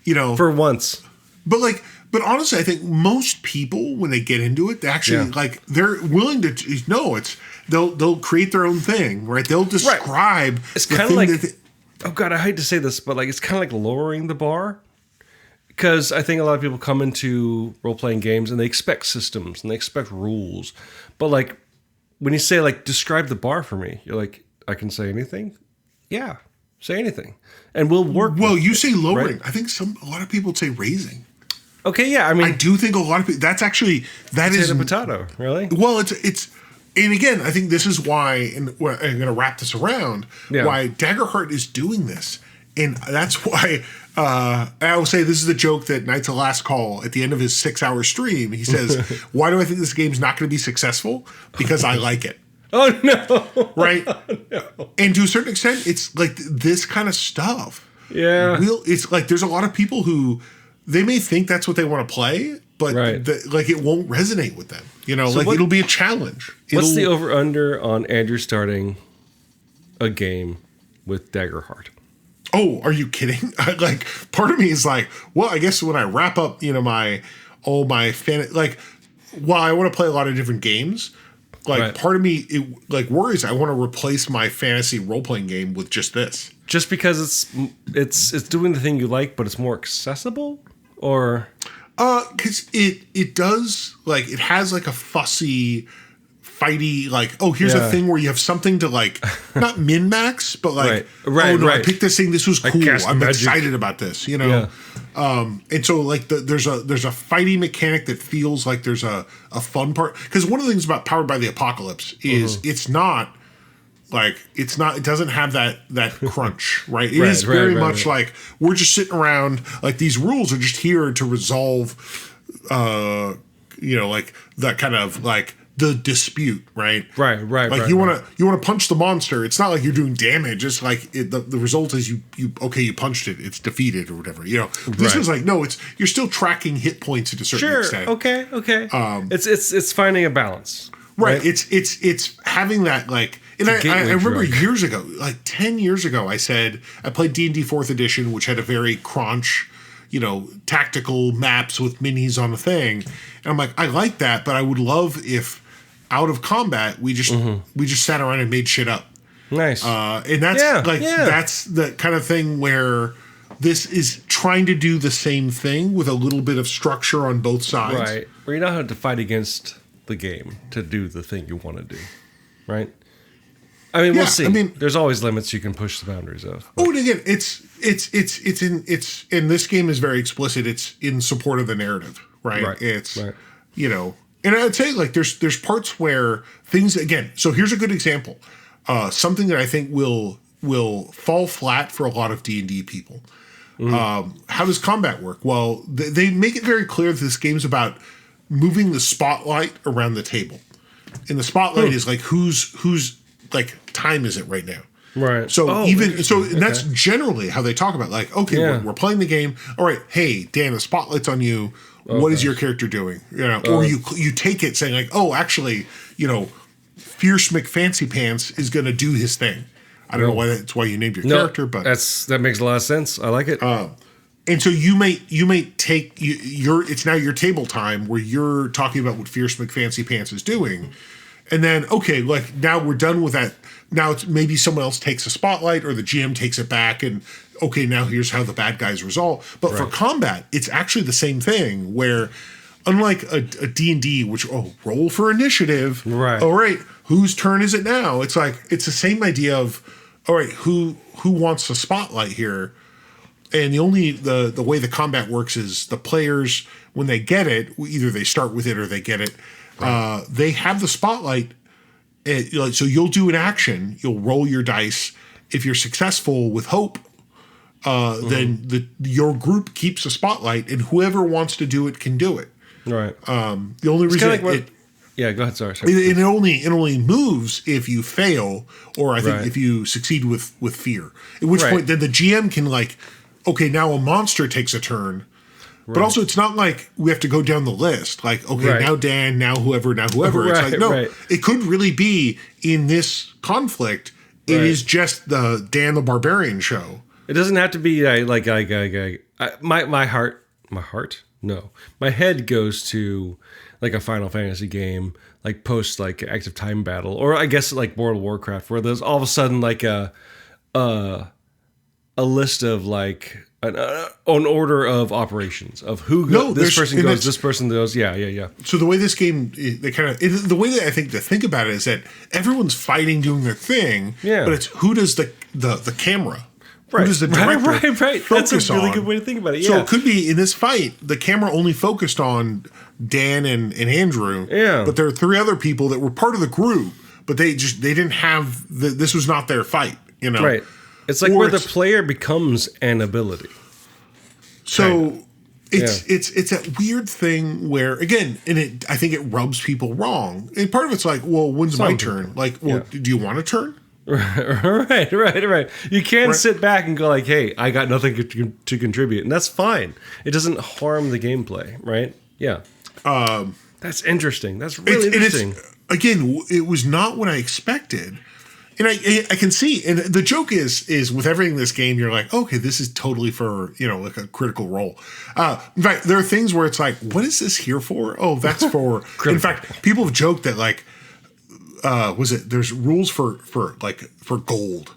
For once. But honestly, I think most people when they get into it, they actually like they're willing to they'll create their own thing, right? They'll describe. It's kind of like oh god, I hate to say this, but like it's kind of like lowering the bar. Because I think a lot of people come into role-playing games and they expect systems and they expect rules. But like when you say like describe the bar for me, you're like, I can say anything? Yeah, say anything. And we'll work. Well, you say lowering. Right? I think a lot of people say raising. Okay, yeah. I mean, I do think a lot of people that is potato, really? Well, it's and again, I think this is why, and I'm going to wrap this around, why Daggerheart is doing this. And that's why I will say this is the joke that Knights of Last Call at the end of his 6-hour stream. He says, "Why do I think this game's not going to be successful? Because I like it." Oh no! Right? Oh, no. And to a certain extent, it's like this kind of stuff. Yeah. It's like there's a lot of people who they may think that's what they want to play, but like it won't resonate with them. You know, so like it'll be a challenge. What's the over under on Andrew starting a game with Daggerheart? Oh, are you kidding? Like, part of me is like, well, I guess when I wrap up, you know, my fan, like, while I want to play a lot of different games, like part of me like worries I want to replace my fantasy role playing game with just this. Just because it's doing the thing you like, but it's more accessible, or because it does, like, it has like a fussy, fighty, like, oh, here's a thing where you have something to, like, not min max, but like, I picked this thing, this was cool, I'm excited about this, you know. And so like there's a fighting mechanic that feels like there's a fun part, because one of the things about Powered by the Apocalypse is it doesn't have that crunch, right? It is very much like we're just sitting around, like these rules are just here to resolve you know, like that kind of like the dispute, right? Like you want to punch the monster. It's not like you're doing damage. It's like the result is you punched it. It's defeated or whatever. You know, this is like, no, you're still tracking hit points to a certain extent. Okay. It's finding a balance. Right. It's having that, like, and I remember years ago, like 10 years ago, I said I played D&D 4th edition, which had a very crunch, you know, tactical maps with minis on the thing. And I'm like, I like that, but I would love if out of combat we just sat around and made shit up. Nice. And that's that's the kind of thing where this is trying to do the same thing with a little bit of structure on both sides. Right. Where you don't have to fight against the game to do the thing you want to do. Right? I mean, we'll see. I mean, there's always limits you can push the boundaries of. But. Oh, and again, it's in this game is very explicit. It's in support of the narrative, right? It's you know, and I'd say like there's parts where things, again. So here's a good example. Something that I think will fall flat for a lot of D&D people. How does combat work? Well, they make it very clear that this game's about moving the spotlight around the table, and the spotlight is like who's like time is it right now? Right. So and that's generally how they talk about, like, okay, we're playing the game. All right, hey Dan, the spotlight's on you. What is your character doing? You know, or you take it saying like, oh, actually, you know, Fierce McFancy Pants is going to do his thing. I don't know why that's why you named your character, but that makes a lot of sense. I like it. And so you may take it's now your table time where you're talking about what Fierce McFancy Pants is doing, and then like now we're done with that. Now it's maybe someone else takes a spotlight or the GM takes it back, and now here's how the bad guys resolve. But for combat, it's actually the same thing where, unlike a D&D, which roll for initiative, right? All right, whose turn is it now? It's like it's the same idea of, all right, who wants the spotlight here? And the way the combat works is the players, when they get it, either they start with it or they get it. Right. They have the spotlight. So you'll do an action. You'll roll your dice. If you're successful with hope, then your group keeps the spotlight, and whoever wants to do it can do it. Right. The only reason go ahead. Sorry. It only moves if you fail, or I think if you succeed with fear. At which point, then the GM can now a monster takes a turn. But also, it's not like we have to go down the list. Like, now Dan, now whoever. It's like, no, it could really be in this conflict. It is just the Dan the Barbarian show. It doesn't have to be my head goes to like a Final Fantasy game, like post like active time battle, or I guess like World of Warcraft, where there's all of a sudden like a list of like an order of operations of who this person goes, this person goes. Yeah. So the way this game, the way that I think to think about it is that everyone's fighting, doing their thing. Yeah. But it's who does the camera. Who does the director focus That's a really on? good way to think about it. Yeah. So it could be in this fight, the camera only focused on Dan and Andrew. Yeah. But there are 3 other people that were part of the group, but they didn't have this was not their fight. You know. Right. It's like where the player becomes an ability. So it's that weird thing where, again, and I think it rubs people wrong. And part of it's like, well, when's my turn? Like, well, do you want a turn? Right. You can sit back and go like, hey, I got nothing to contribute. And that's fine. It doesn't harm the gameplay, right? Yeah. That's interesting. That's really interesting. Again, it was not what I expected. And I can see, and the joke is with everything in this game, you're like, okay, this is totally for, like a critical role. In fact, there are things where it's like, what is this here for? Oh, that's for, in fact, people have joked that like, there's rules for gold.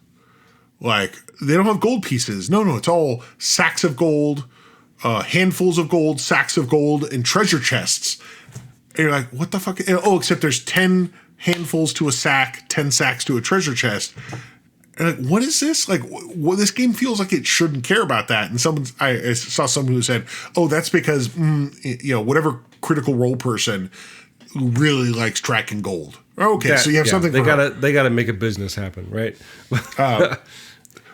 Like they don't have gold pieces. No, it's all sacks of gold, handfuls of gold, sacks of gold, and treasure chests. And you're like, what the fuck? And, except there's 10 handfuls to a sack, 10 sacks to a treasure chest. And like, what is this? Like, this game feels like it shouldn't care about that. And I saw someone who said, oh, that's because, whatever critical role person really likes tracking gold. Okay, so you have something. They gotta make a business happen, right? But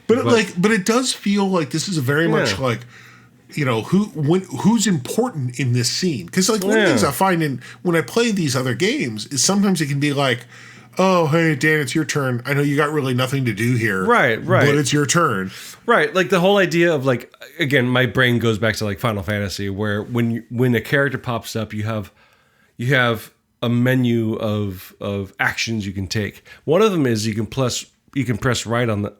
it does feel like this is very much like, who's important in this scene? Because like one of the things I find when I play these other games is sometimes it can be like, oh, hey Dan, it's your turn. I know you got really nothing to do here, right, but it's your turn, right? Like the whole idea of like, again, my brain goes back to like Final Fantasy, where when a character pops up, you have a menu of actions you can take. One of them is you can press right on the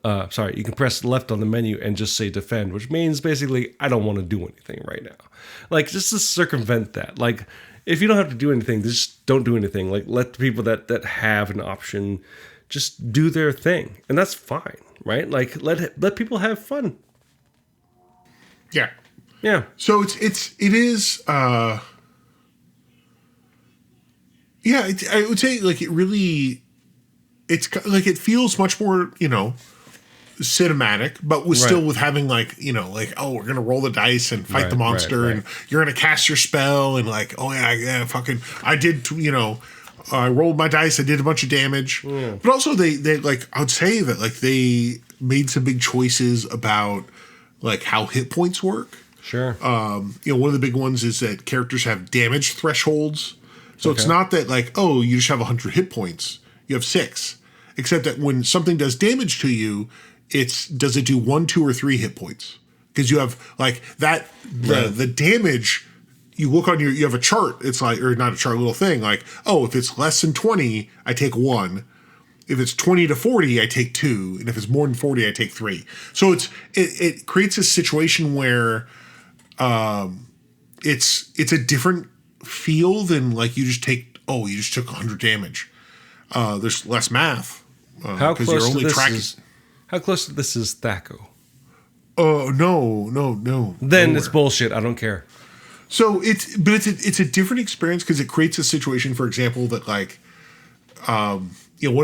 you can press left on the menu and just say defend, which means basically I don't want to do anything right now. Like just to circumvent that. Like if you don't have to do anything, just don't do anything. Like let the people that have an option just do their thing, and that's fine, right? Like let people have fun. Yeah. So it is. I would say like it really. It's like it feels much more, cinematic, but still with having like, oh, we're gonna roll the dice and fight the monster, and you're gonna cast your spell, and like, oh yeah, fucking, I did, I rolled my dice, I did a bunch of damage, but also they like, I'd say that like they made some big choices about like how hit points work. Sure. One of the big ones is that characters have damage thresholds, so it's not that like, oh, you just have 100 hit points. You have 6, except that when something does damage to you, does it do 1, 2, or 3 hit points? Because you have like that the damage. You look on you have a chart. It's like, or not a chart, little thing like, oh, if it's less than 20, I take 1. If it's 20 to 40, I take 2, and if it's more than 40, I take 3. So it creates a situation where it's a different feel than like you just took 100 damage. There's less math. How close to this is Thaco? No. Then it's bullshit. I don't care. So it's a different experience because it creates a situation, for example, that like, one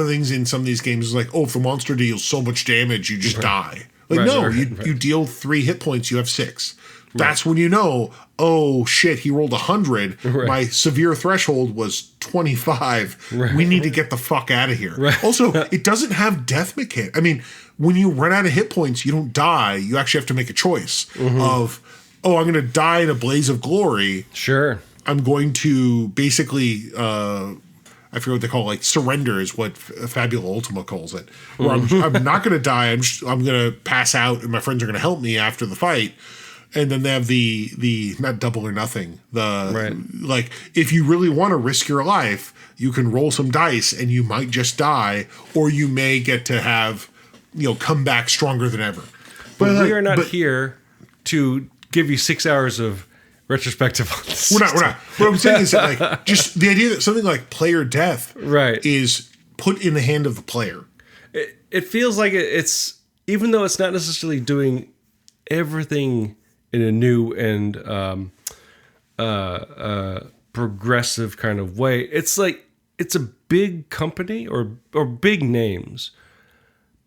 of the things in some of these games is like, oh, if the monster deals so much damage, you just die. Like, you deal 3 hit points, you have 6. That's when you know, oh shit, he rolled 100. My severe threshold was 25. We need to get the fuck out of here. Also, it doesn't have death mechanic. I mean, when you run out of hit points, you don't die. You actually have to make a choice of, oh, I'm going to die in a blaze of glory. Sure. I'm going to basically, I forget what they call it, like surrender is what Fabula Ultima calls it. Where I'm not going to die. I'm going to pass out, and my friends are going to help me after the fight. And then they have the not double or nothing. Like if you really want to risk your life, you can roll some dice and you might just die, or you may get to have, come back stronger than ever. But we are not here to give you 6 hours of retrospective on this. We're not. What I'm saying is that like just the idea that something like player death is put in the hand of the player. It feels like it's, even though it's not necessarily doing everything in a new and progressive kind of way. It's like it's a big company or big names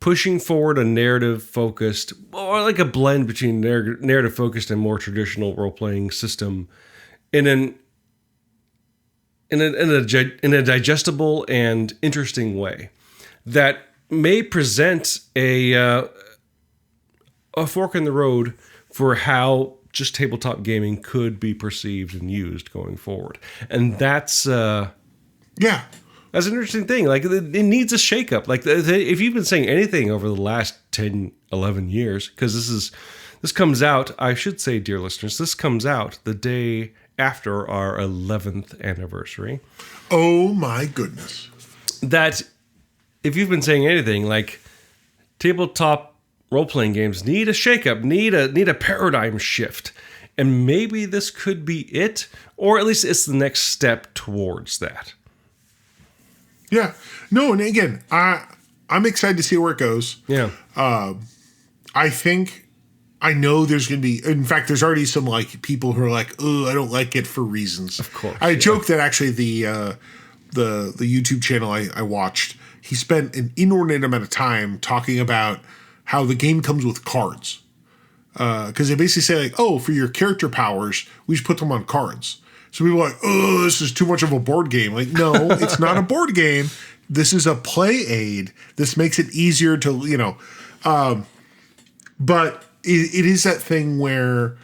pushing forward a narrative focused, or like a blend between narrative focused and more traditional role playing system in a digestible and interesting way that may present a a fork in the road for how just tabletop gaming could be perceived and used going forward. And that's an interesting thing. Like, it needs a shakeup. Like, if you've been saying anything over the last 10, 11 years, because this comes out, I should say, dear listeners, this comes out the day after our 11th anniversary. Oh my goodness. That if you've been saying anything, like, tabletop role-playing games need a shakeup, need a paradigm shift. And maybe this could be it, or at least it's the next step towards that. Yeah. No, and again, I'm excited to see where it goes. Yeah. I know there's going to be, in fact, there's already some like people who are like, oh, I don't like it for reasons. Of course. I joke that actually the YouTube channel I watched, he spent an inordinate amount of time talking about how the game comes with cards. Because they basically say like, oh, for your character powers, we should put them on cards. So people are like, oh, this is too much of a board game. Like, no, it's not a board game. This is a play aid. This makes it easier to, but it is that thing where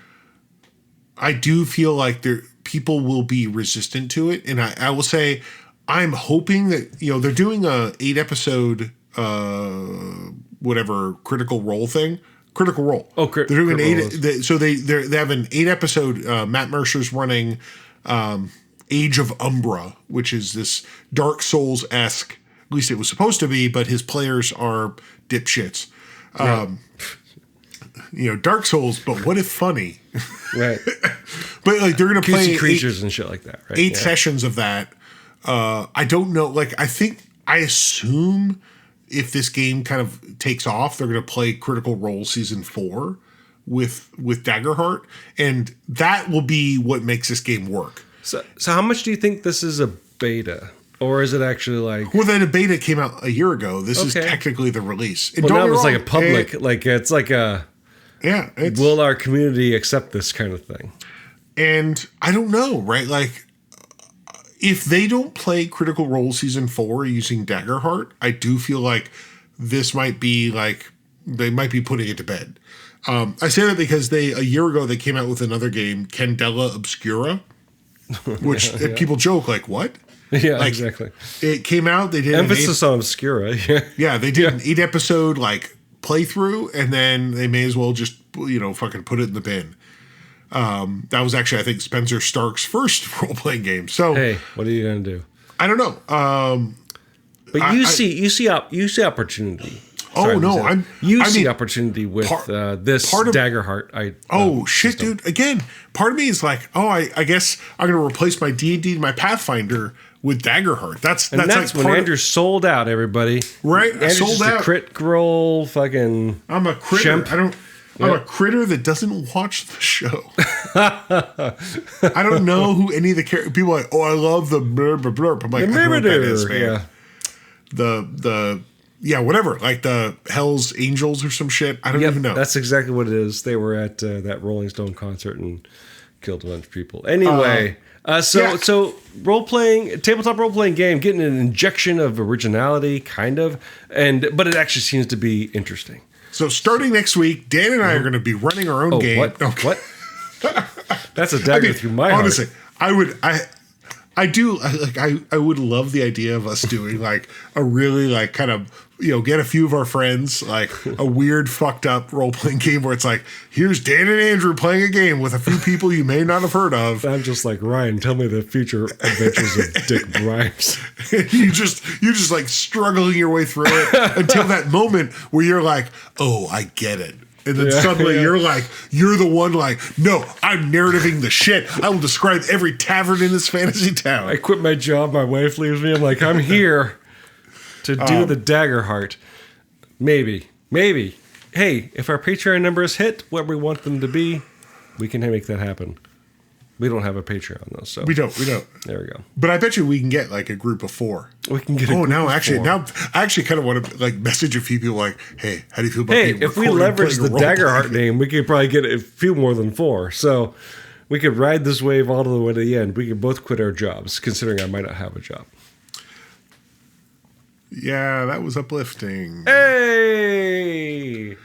I do feel like people will be resistant to it. And I will say, I'm hoping that, they're doing a 8-episode, whatever, Critical Role thing. Critical Role. Oh, they're doing they have an 8-episode. Matt Mercer's running Age of Umbra, which is this Dark Souls-esque. At least it was supposed to be, but his players are dipshits. Dark Souls, but what if funny? Right. But like they're gonna play creatures and shit like that. Right. 8 sessions of that. I don't know. Like I assume if this game kind of takes off, they're going to play Critical Role Season 4 with Daggerheart, and that will be what makes this game work. So how much do you think this is a beta? Or is it actually like... Well, then a beta came out a year ago. This is technically the release. Well, now it's like a public... it's like a... Yeah. Will our community accept this kind of thing? And I don't know, right? Like, if they don't play Critical Role Season 4 using Daggerheart, I do feel like this might be like... They might be putting it to bed. I say that because a year ago, they came out with another game, Candela Obscura, which people joke, like, what? Yeah, like, exactly. It came out. They did emphasis on Obscura. Yeah, they did an 8-episode like playthrough, and then they may as well just fucking put it in the bin. That was actually, I think, Spencer Stark's first role playing game. So hey, what are you gonna do? I don't know. But you see opportunity. I see opportunity with this Daggerheart. Shit, dude! Again, part of me is like, I guess I'm gonna replace my D&D and my Pathfinder with Daggerheart. That's like when Andrew sold out, everybby. Right, Andrew's sold out. A crit roll, fucking. I'm a critter. I'm a critter that doesn't watch the show. I don't know who any of the people are like. Oh, I love the blurb blurb. I'm like, I don't know what that is, man. Yeah. Whatever, like the Hell's Angels or some shit. I don't even know. That's exactly what it is. They were at that Rolling Stone concert and killed a bunch of people. Anyway, so tabletop role playing game, getting an injection of originality, kind of, but it actually seems to be interesting. So starting next week, Dan and I are going to be running our own game. What? Okay. What? That's a dagger through my heart. Honestly, I would love the idea of us doing like a really like kind of, get a few of our friends, like a weird fucked up role playing game where it's like, here's Dan and Andrew playing a game with a few people you may not have heard of. I'm just like, Ryan, tell me the future adventures of Dick Grimes. you're just like struggling your way through it until that moment where you're like, oh, I get it. And then suddenly you're the one like, no, I'm narrativing the shit. I will describe every tavern in this fantasy town. I quit my job. My wife leaves me. I'm like, I'm here to do the Daggerheart. Maybe. Hey, if our Patreon numbers hit what we want them to be, we can make that happen. We don't have a Patreon though, so we don't. There we go. But I bet you we can get like a group of 4. We can get. Now I actually kind of want to like message a few people like, hey, how do you feel about? Hey, if we leverage the Daggerheart name, we could probably get a few more than 4. So we could ride this wave all the way to the end. We could both quit our jobs, considering I might not have a job. Yeah, that was uplifting. Hey.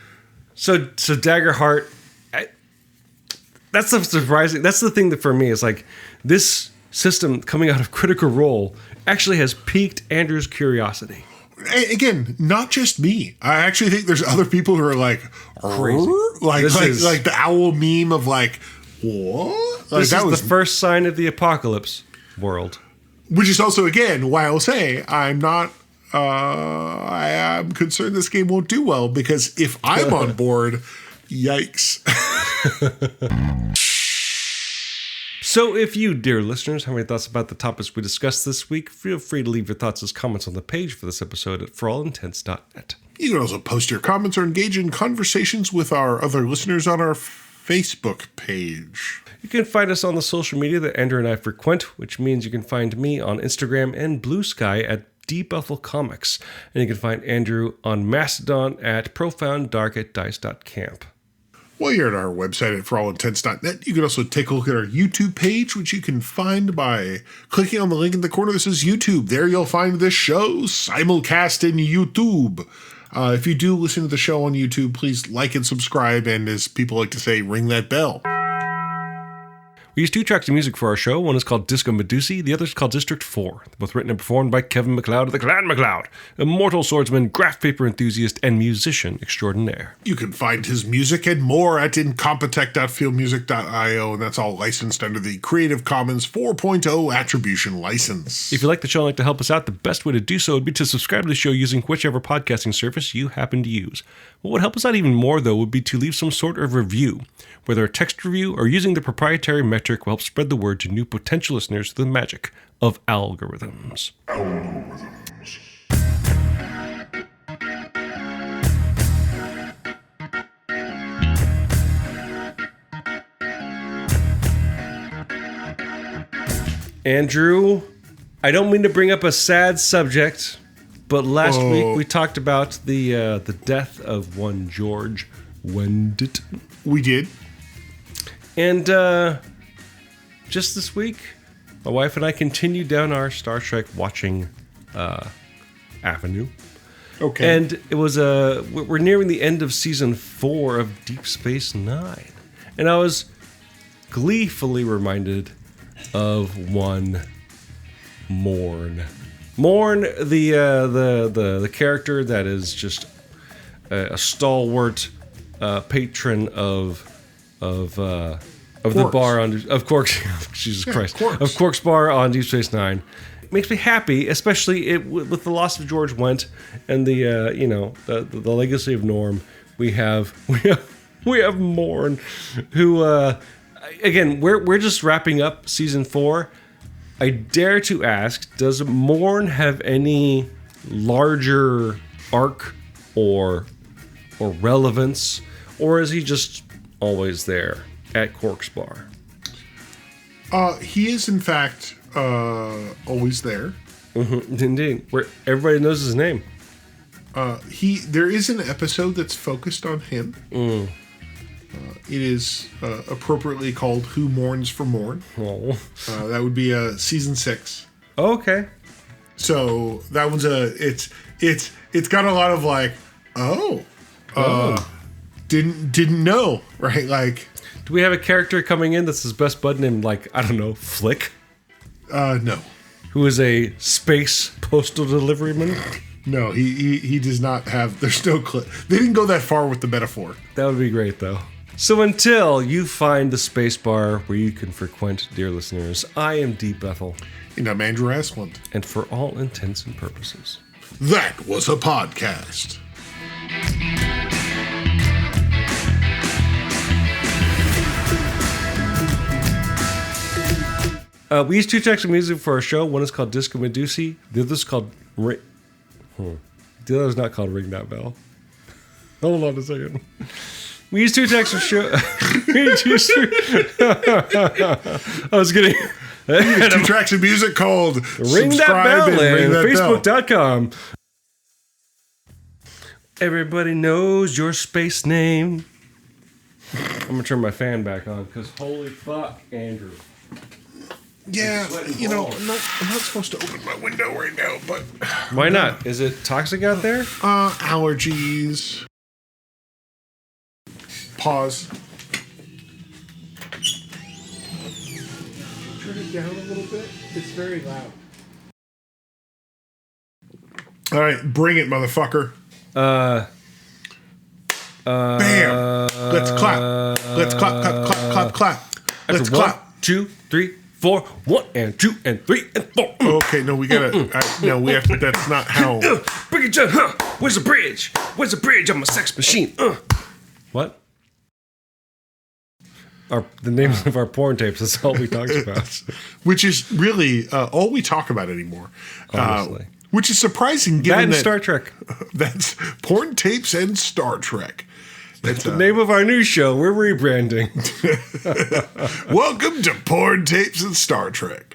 So Daggerheart, that's the surprising. That's the thing that for me is like this system coming out of Critical Role actually has piqued Andrew's curiosity. Again, not just me. I actually think there's other people who are like crazy, like the owl meme of like what? Like this is the first sign of the apocalypse world. Which is also again why I'll say I'm not. I am concerned this game won't do well because if I'm on board, yikes. So if you, dear listeners, have any thoughts about the topics we discussed this week, feel free to leave your thoughts as comments on the page for this episode at forallintents.net. You can also post your comments or engage in conversations with our other listeners on our Facebook page. You can find us on the social media that Andrew and I frequent, which means you can find me on Instagram and Blue Sky at Bethel Comics. And you can find Andrew on Mastodon at profounddark@dice.camp. While you're at our website at forallintents.net, you can also take a look at our YouTube page, which you can find by clicking on the link in the corner that says YouTube. There you'll find this show simulcast in YouTube. If you do listen to the show on YouTube, please like and subscribe, and as people like to say, ring that bell. We use 2 tracks of music for our show. One is called Disco Medusi, the other is called District 4. They're both written and performed by Kevin MacLeod of the Clan MacLeod, immortal swordsman, graph paper enthusiast, and musician extraordinaire. You can find his music and more at incompetech.fieldmusic.io, and that's all licensed under the Creative Commons 4.0 Attribution License. If you like the show and like to help us out, the best way to do so would be to subscribe to the show using whichever podcasting service you happen to use. What would help us out even more, though, would be to leave some sort of review, whether a text review or using the proprietary metric will help spread the word to new potential listeners through the magic of algorithms. Andrew, I don't mean to bring up a sad subject, but last week we talked about the death of one George Wendt. We did. And just this week, my wife and I continued down our Star Trek watching avenue. Okay. And it was we're nearing the end of season 4 of Deep Space Nine, and I was gleefully reminded of one Morn. Morn, the character that is just a stalwart patron of the bar of Quark's Jesus Christ Quarks. Of Quark's bar on Deep Space Nine. It makes me happy, especially with the loss of George Wendt and the legacy of Norm. We have Morn, who again we're just wrapping up season 4. I dare to ask, does Morn have any larger arc or relevance, or is he just always there at Quark's bar? He is, in fact, always there. Mm-hmm. Indeed, where everybody knows his name. There is an episode that's focused on him. It is appropriately called "Who Mourns for Morn." Oh. That would be season 6. Okay. So that one's it's got a lot of like, didn't know, right? Like, do we have a character coming in that's his best bud named, like, I don't know, Flick? No. Who is a space postal deliveryman? No, he does not have. There's no clip. They didn't go that far with the metaphor. That would be great, though. So until you find the space bar where you can frequent, dear listeners, I am D. Bethel. And I'm Andrew Asplund. And for all intents and purposes, that was a podcast. We use 2 tracks of music for our show. One is called Disco Medusi. The other is called The other is not called Ring That Bell. Hold on a second. We use 2 tracks of show. I was getting 2 tracks of music called Ring That Bell and Facebook.com. Everybody knows your space name. I'm going to turn my fan back on because holy fuck, Andrew. Yeah, I'm not supposed to open my window right now, but... Why not? Is it toxic out there? Allergies. Pause. Turn it down a little bit. It's very loud. All right, bring it, motherfucker. Bam! Let's clap. Let's clap, clap, clap, clap, clap. Let's clap. 1, 2, 3, 4. 1 and 2 and 3 and 4. Okay, no, we gotta. No, we have to. That's not how. Bring it down. Where's the bridge? Where's the bridge? I'm a sex machine. What? The names of our porn tapes. That's all we talked about. Which is really all we talk about anymore. Honestly. Which is surprising given that Star Trek. That's porn tapes and Star Trek. That's the name of our new show. We're rebranding. Welcome to Porn Tapes and Star Trek.